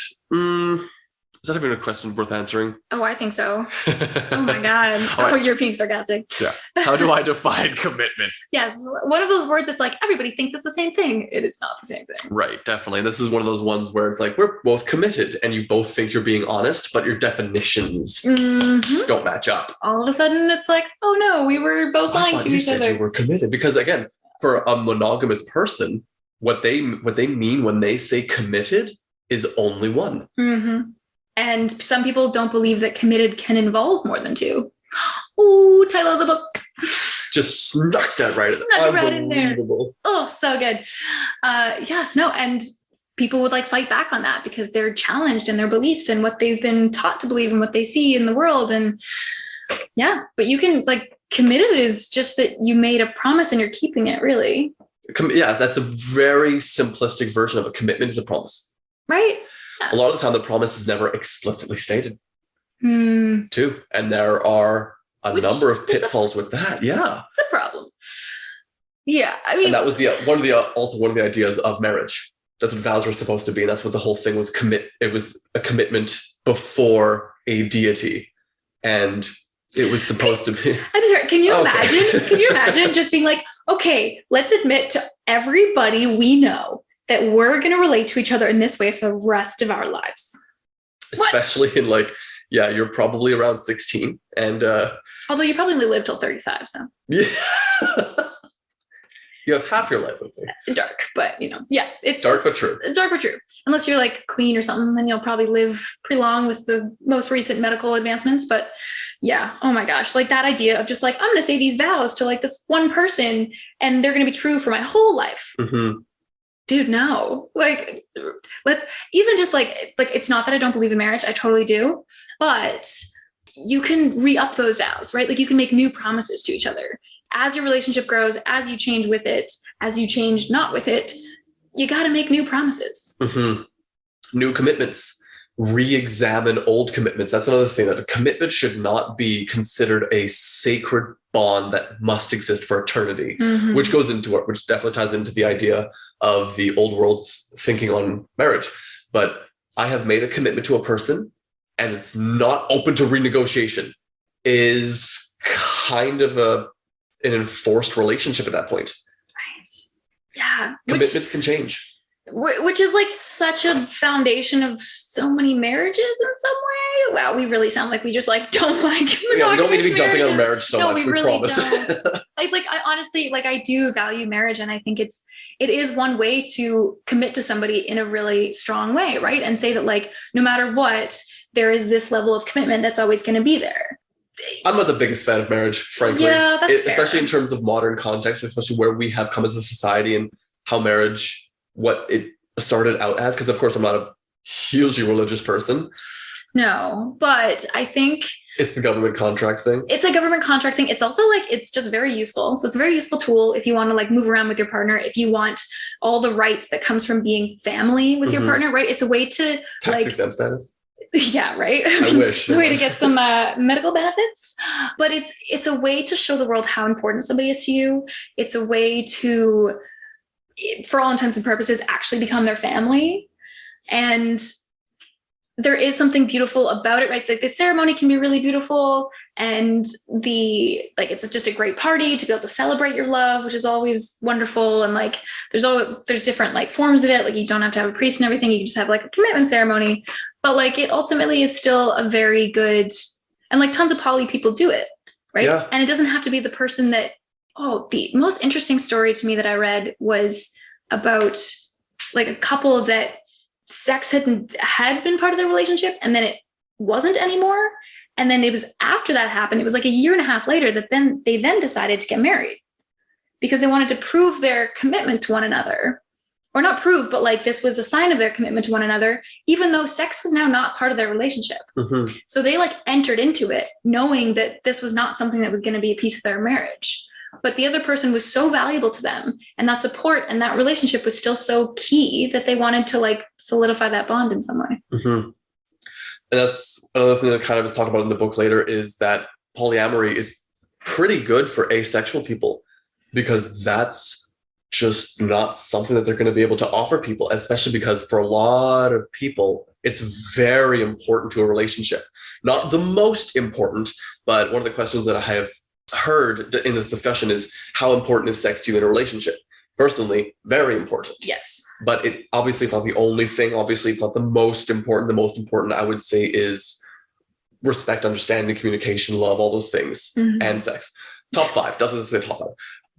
Is that even a question worth answering? Oh, I think so. Oh my God. All right. You're being sarcastic. Yeah. How do I define commitment? Yes. One of those words that's like, everybody thinks it's the same thing. It is not the same thing. Right, definitely. And this is one of those ones where it's like, we're both committed and you both think you're being honest, but your definitions don't match up. All of a sudden it's like, oh no, we were both lying to each other. You were committed. Because again, for a monogamous person, what they mean when they say committed is only one. And some people don't believe that committed can involve more than two. Ooh, title of the book. Just snuck that right. Snuck it right in there. Oh, so good. And people would like fight back on that because they're challenged in their beliefs and what they've been taught to believe and what they see in the world. And yeah, but you can like committed is just that you made a promise and you're keeping it, really. Yeah, that's a very simplistic version of a commitment is a promise. Right. A lot of the time, the promise is never explicitly stated, too. And there are a number of pitfalls with that. Yeah. It's a problem. Yeah. I mean, and that was one of the ideas of marriage. That's what vows were supposed to be. And that's what the whole thing was. It was a commitment before a deity. And it was supposed to be. I'm sorry. Can you imagine? Can you imagine just being like, okay, let's admit to everybody we know that we're going to relate to each other in this way for the rest of our lives. Especially in you're probably around 16. And although you probably only live till 35, so. Yeah. You have half your life with me. Dark, but it's dark but true. Dark but true. Unless you're like queen or something, then you'll probably live pretty long with the most recent medical advancements. But yeah, oh my gosh, like that idea of just like, I'm going to say these vows to like this one person and they're going to be true for my whole life. Dude, no. Like, let's even just like it's not that I don't believe in marriage. I totally do. But you can re-up those vows, right? Like you can make new promises to each other. As your relationship grows, as you change with it, as you change not with it, you got to make new promises. New commitments. Re-examine old commitments. That's another thing, that a commitment should not be considered a sacred bond that must exist for eternity, which definitely ties into the idea of the old world's thinking on marriage. But I have made a commitment to a person and it's not open to renegotiation is kind of an enforced relationship at that point. Right. Yeah. Commitments can change. Which is like such a foundation of so many marriages in some way. Wow, we really sound like we just like don't like. Yeah, we don't need to be jumping on marriage so much. We really promise. Don't. I honestly I do value marriage, and I think it is one way to commit to somebody in a really strong way, right? And say that like no matter what, there is this level of commitment that's always going to be there. I'm not the biggest fan of marriage, frankly. Yeah, that's fair. Especially in terms of modern context, especially where we have come as a society and how marriage, what it started out as. Because of course, I'm not a hugely religious person. No, but I think it's the government contract thing. It's a government contract thing. It's also like, it's just very useful. So it's a very useful tool if you want to like move around with your partner, if you want all the rights that comes from being family with your partner, right? It's a way to tax exempt status. Yeah, right. I wish. A way to get some medical benefits, but it's a way to show the world how important somebody is to you. It's a way to, for all intents and purposes, actually become their family. And there is something beautiful about it, right? Like the ceremony can be really beautiful, and it's just a great party to be able to celebrate your love, which is always wonderful. And like, there's different like forms of it. Like you don't have to have a priest and everything. You can just have like a commitment ceremony, but like it ultimately is still a very good, and like tons of poly people do it, right? Yeah. And it doesn't have to be the person that, the most interesting story to me that I read was about like a couple that sex had been part of their relationship and then it wasn't anymore. And then it was after that happened, it was like a year and a half later that they decided to get married because they wanted to prove their commitment to one another, or not prove, but like this was a sign of their commitment to one another, even though sex was now not part of their relationship. So they like entered into it knowing that this was not something that was going to be a piece of their marriage. But the other person was so valuable to them, and that support and that relationship was still so key that they wanted to like solidify that bond in some way. And that's another thing that kind of is talked about in the book later, is that polyamory is pretty good for asexual people, because that's just not something that they're going to be able to offer people, especially because for a lot of people, It's very important to a relationship. Not the most important, but one of the questions that I have heard in this discussion is, how important is sex to you in a relationship? Personally, very important. Yes. But it obviously it's not the only thing. Obviously, it's not the most important. The most important, I would say, is respect, understanding, communication, love, all those things, and sex. Top 5, doesn't say top 5.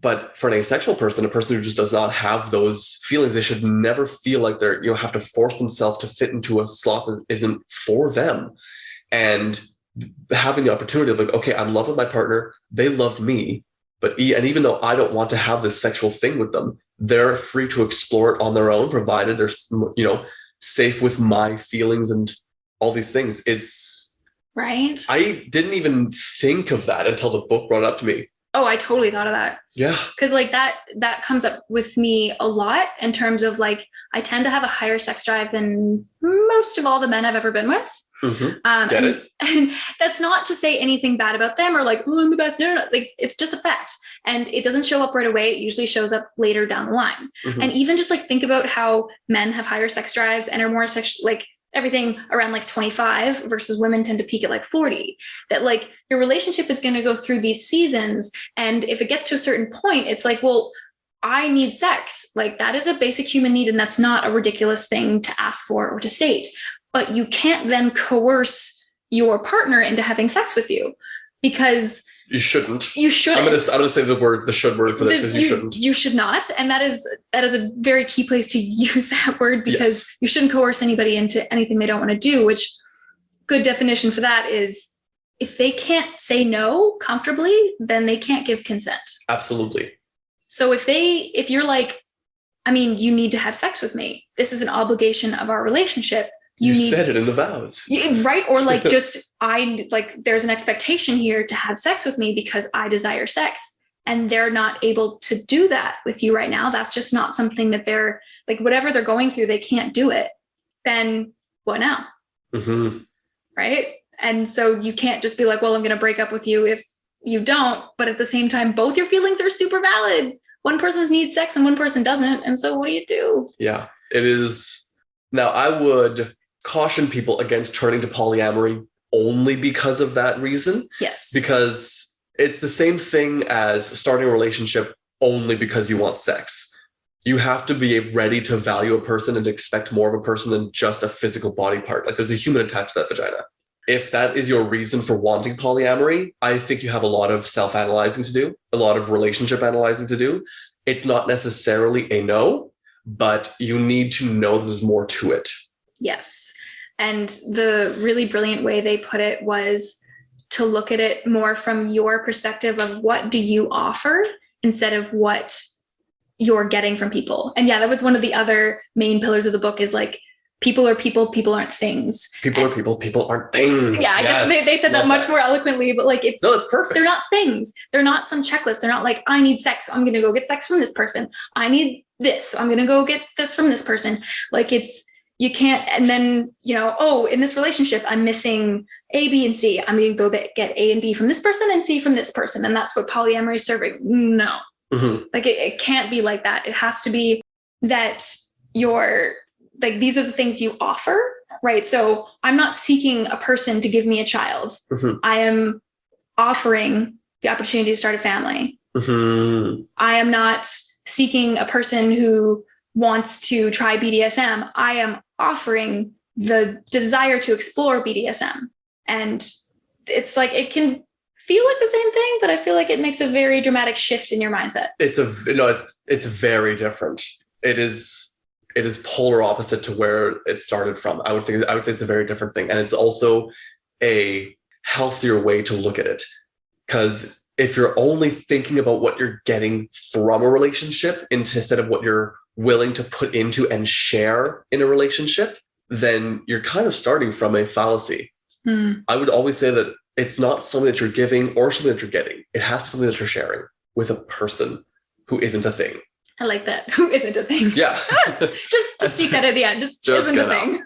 But for an asexual person, a person who just does not have those feelings, they should never feel like they're, have to force themselves to fit into a slot that isn't for them. And having the opportunity of like, okay, I'm in love with my partner, they love me, and even though I don't want to have this sexual thing with them, they're free to explore it on their own, provided they're, safe with my feelings and all these things. It's right. I didn't even think of that until the book brought it up to me. Oh, I totally thought of that. Yeah. Because like that comes up with me a lot in terms of like, I tend to have a higher sex drive than most of all the men I've ever been with. Get it? And that's not to say anything bad about them or like, oh, I'm the best. No. Like, it's just a fact. And it doesn't show up right away. It usually shows up later down the line. And even just like think about how men have higher sex drives and are more like everything around like 25 versus women tend to peak at like 40, that like your relationship is going to go through these seasons. And if it gets to a certain point, it's like, well, I need sex. Like that is a basic human need. And that's not a ridiculous thing to ask for or to state, but you can't then coerce your partner into having sex with you because you shouldn't. You shouldn't. I'm gonna say the should word for this because you shouldn't. You should not. And that is a very key place to use that word, because you shouldn't coerce anybody into anything they don't want to do, which good definition for that is if they can't say no comfortably, then they can't give consent. Absolutely. So if you're like, I mean, you need to have sex with me. This is an obligation of our relationship. You said it in the vows. Right. Or like there's an expectation here to have sex with me because I desire sex, and they're not able to do that with you right now. That's just not something that they're like, whatever they're going through, they can't do it. Then what now? Right. And so you can't just be like, well, I'm going to break up with you if you don't. But at the same time, both your feelings are super valid. One person needs sex and one person doesn't. And so what do you do? Yeah, it is. Now, I would caution people against turning to polyamory only because of that reason. Yes. Because it's the same thing as starting a relationship only because you want sex. You have to be ready to value a person and expect more of a person than just a physical body part. Like there's a human attached to that vagina. If that is your reason for wanting polyamory, I think you have a lot of self-analyzing to do, a lot of relationship analyzing to do. It's not necessarily a no, but you need to know that there's more to it. Yes. And the really brilliant way they put it was to look at it more from your perspective of what do you offer instead of what you're getting from people. And yeah, that was one of the other main pillars of the book is like, people are people, people aren't things. People are people, people aren't things. Yeah, I guess they said that much more eloquently, but like it's perfect. They're not things. They're not some checklist. They're not like, I need sex, so I'm going to go get sex from this person. I need this, so I'm going to go get this from this person. Like you can't, and then, in this relationship, I'm missing A, B, and C. I'm going to go get A and B from this person and C from this person. And that's what polyamory is serving. No, like it can't be like that. It has to be that you're like, these are the things you offer, right? So I'm not seeking a person to give me a child. I am offering the opportunity to start a family. I am not seeking a person who wants to try BDSM. I am offering the desire to explore BDSM. And it's like, it can feel like the same thing, but I feel like it makes a very dramatic shift in your mindset. It's very different. It is polar opposite to where it started from. I would say it's a very different thing. And it's also a healthier way to look at it. Because if you're only thinking about what you're getting from a relationship instead of what you're willing to put into and share in a relationship, then you're kind of starting from a fallacy. I would always say that it's not something that you're giving or something that you're getting. It has to be something that you're sharing with a person who isn't a thing. I like that. Who isn't a thing. Yeah. just speak that at the end. Just isn't a thing.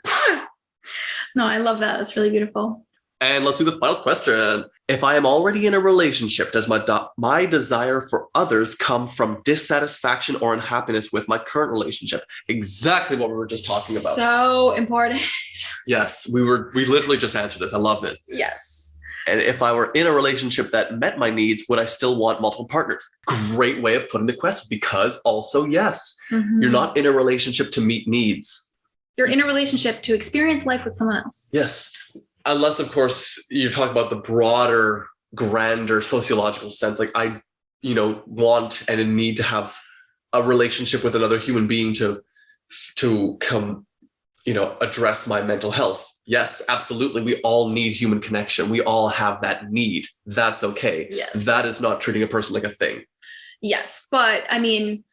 No, I love that. That's really beautiful. And let's do the final question. If I am already in a relationship, does my desire for others come from dissatisfaction or unhappiness with my current relationship? Exactly what we were just talking about. So important. Yes, we literally just answered this. I love it. Yes. And if I were in a relationship that met my needs, would I still want multiple partners? Great way of putting the question, because also, yes, you're not in a relationship to meet needs. You're in a relationship to experience life with someone else. Yes. Unless, of course, you're talking about the broader, grander sociological sense. Like I, want and need to have a relationship with another human being to come, address my mental health. Yes, absolutely. We all need human connection. We all have that need. That's okay. Yes. That is not treating a person like a thing. Yes. But I mean,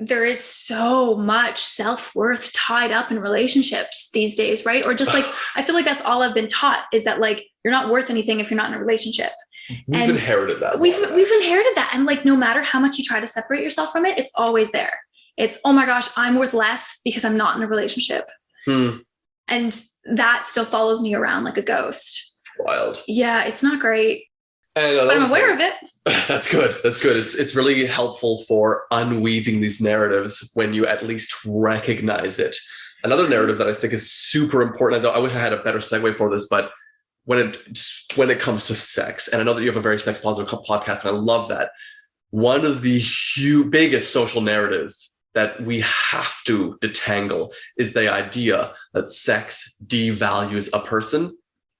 there is so much self-worth tied up in relationships these days, right? Or just like, I feel like that's all I've been taught, is that like, you're not worth anything if you're not in a relationship. We've inherited that. We've inherited that. And like, no matter how much you try to separate yourself from it, it's always there. It's, oh my gosh, I'm worth less because I'm not in a relationship. And that still follows me around like a ghost. Wild. Yeah, it's not great. And but I'm aware of it. That's good. That's good. It's really helpful for unweaving these narratives when you at least recognize it. Another narrative that I think is super important. I wish I had a better segue for this, but when it comes to sex, and I know that you have a very sex positive podcast, and I love that. One of the biggest social narratives that we have to detangle is the idea that sex devalues a person,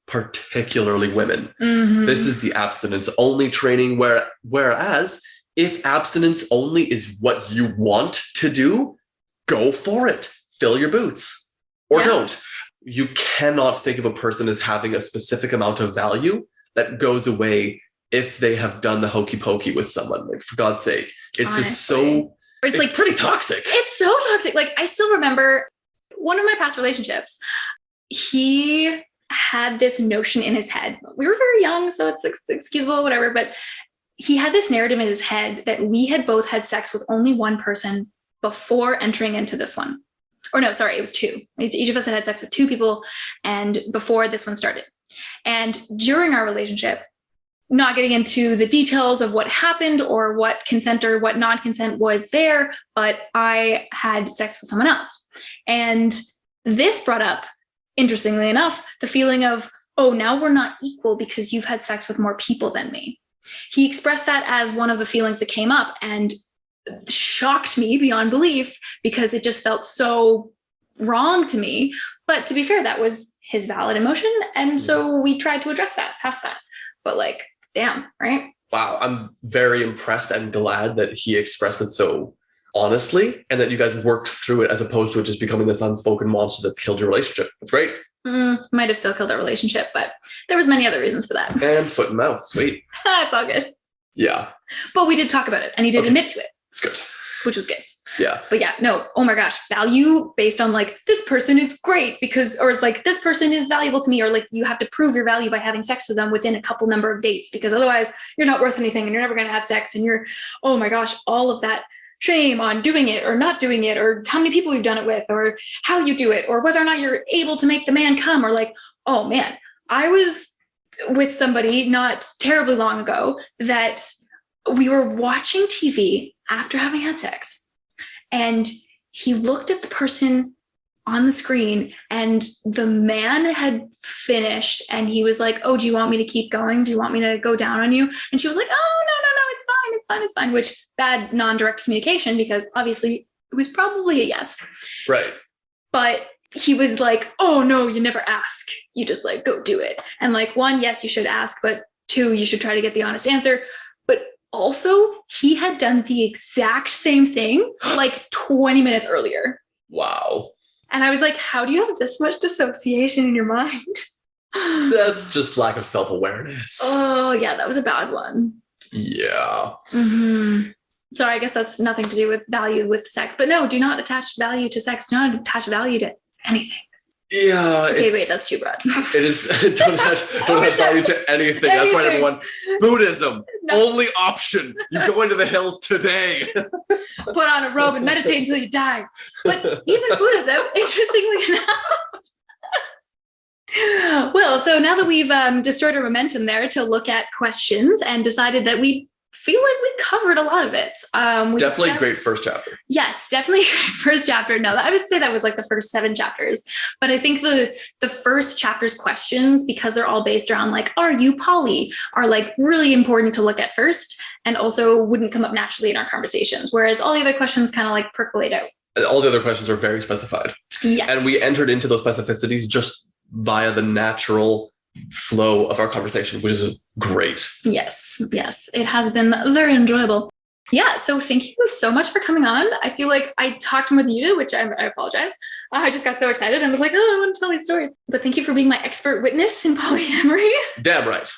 particularly women. This is the abstinence only training, whereas if abstinence only is what you want to do, go for it. Fill your boots or don't. You cannot think of a person as having a specific amount of value that goes away if they have done the hokey pokey with someone. Like, for God's sake, it's Honestly. just so, it's like pretty toxic. It's so toxic. Like, I still remember one of my past relationships. He had this notion in his head. We were very young, so it's excusable, whatever. But he had this narrative in his head that we had both had sex with only one person before entering into this one. Or no, sorry, it was two. Each of us had sex with two people, and before this one started. And during our relationship, not getting into the details of what happened or what consent or what non-consent was there, but I had sex with someone else. And this brought up, interestingly enough, the feeling of, oh, now we're not equal because you've had sex with more people than me. He expressed that as one of the feelings that came up and shocked me beyond belief because it just felt so wrong to me. But to be fair, that was his valid emotion. And so we tried to address that, past that. But like, damn, right? Wow. I'm very impressed and glad that he expressed it so honestly and that you guys worked through it as opposed to it just becoming this unspoken monster that killed your relationship. That's great. Might have still killed our relationship, but there was many other reasons for that. And foot and mouth. Sweet. It's all good. Yeah. But we did talk about it and he did admit to it. It's good. Which was good. Yeah. But yeah, no, oh my gosh, value based on like, this person is great because, or like, this person is valuable to me, or like, you have to prove your value by having sex with them within a couple number of dates, because otherwise you're not worth anything and you're never going to have sex. And you're, oh my gosh, all of that shame on doing it or not doing it, or how many people you've done it with, or how you do it, or whether or not you're able to make the man come, or like, oh man, I was with somebody not terribly long ago that we were watching TV after having had sex, and he looked at the person on the screen and the man had finished and he was like, oh, do you want me to keep going? Do you want me to go down on you? And she was like, oh, no, it's fine. Which bad non-direct communication, because obviously it was probably a yes. Right. But he was like, oh no, you never ask. You just like, go do it. And like, one, yes, you should ask, but two, you should try to get the honest answer. But also, he had done the exact same thing like 20 minutes earlier. Wow. And I was like, how do you have this much dissociation in your mind? That's just lack of self-awareness. Oh, yeah, that was a bad one. Yeah. Sorry, I guess that's nothing to do with value with sex. But no, do not attach value to sex. Do not attach value to anything. Yeah. Okay, wait, that's too broad. It is. Don't attach value to anything. That's right, everyone. Buddhism, only option. You go into the hills today. Put on a robe and meditate until you die. But even Buddhism, interestingly enough, Well, so now that we've destroyed our momentum there to look at questions and decided that we feel like we covered a lot of it. Definitely great first chapter. Yes, definitely great first chapter. No, I would say that was like the first 7 chapters. But I think the first chapter's questions, because they're all based around like, are you poly, are like really important to look at first, and also wouldn't come up naturally in our conversations. Whereas all the other questions kind of like percolate out. All the other questions are very specified. Yes. And we entered into those specificities just via the natural flow of our conversation, which is great. Yes, it has been very enjoyable. Yeah, so thank you so much for coming on. I feel like I talked more than you did, which I apologize. I just got so excited. I was like, oh, I want to tell these stories. But thank you for being my expert witness in polyamory. Damn right.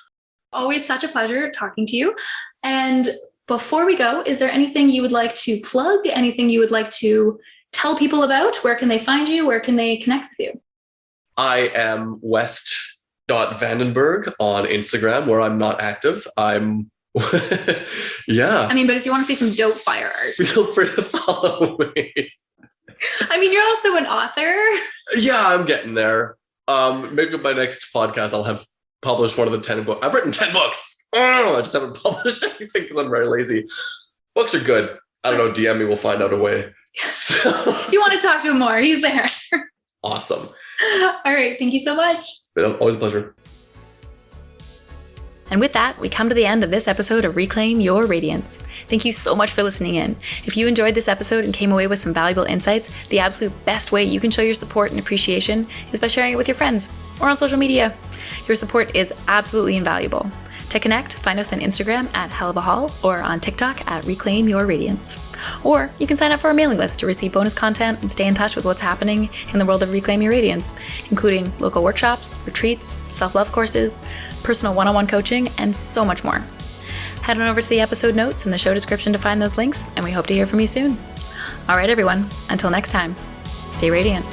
Always such a pleasure talking to you. And before we go, is there anything you would like to plug? Anything you would like to tell people about? Where can they find you? Where can they connect with you? I am West.Vandenberg on Instagram, where I'm not active. I'm yeah. I mean, but if you want to see some dope fire art, feel free to follow me. I mean, you're also an author. Yeah, I'm getting there. Maybe my next podcast I'll have published one of the 10 books. I've written 10 books. Oh, I just haven't published anything because I'm very lazy. Books are good. I don't know. DM me. We'll find out a way. So. If you want to talk to him more, he's there. Awesome. All right. Thank you so much. Always a pleasure. And with that, we come to the end of this episode of Reclaim Your Radiance. Thank you so much for listening in. If you enjoyed this episode and came away with some valuable insights, the absolute best way you can show your support and appreciation is by sharing it with your friends or on social media. Your support is absolutely invaluable. To connect, find us on Instagram at @HellOfAHall or on TikTok at Reclaim Your Radiance. Or you can sign up for our mailing list to receive bonus content and stay in touch with what's happening in the world of Reclaim Your Radiance, including local workshops, retreats, self-love courses, personal one-on-one coaching, and so much more. Head on over to the episode notes in the show description to find those links, and we hope to hear from you soon. All right, everyone, until next time, stay radiant.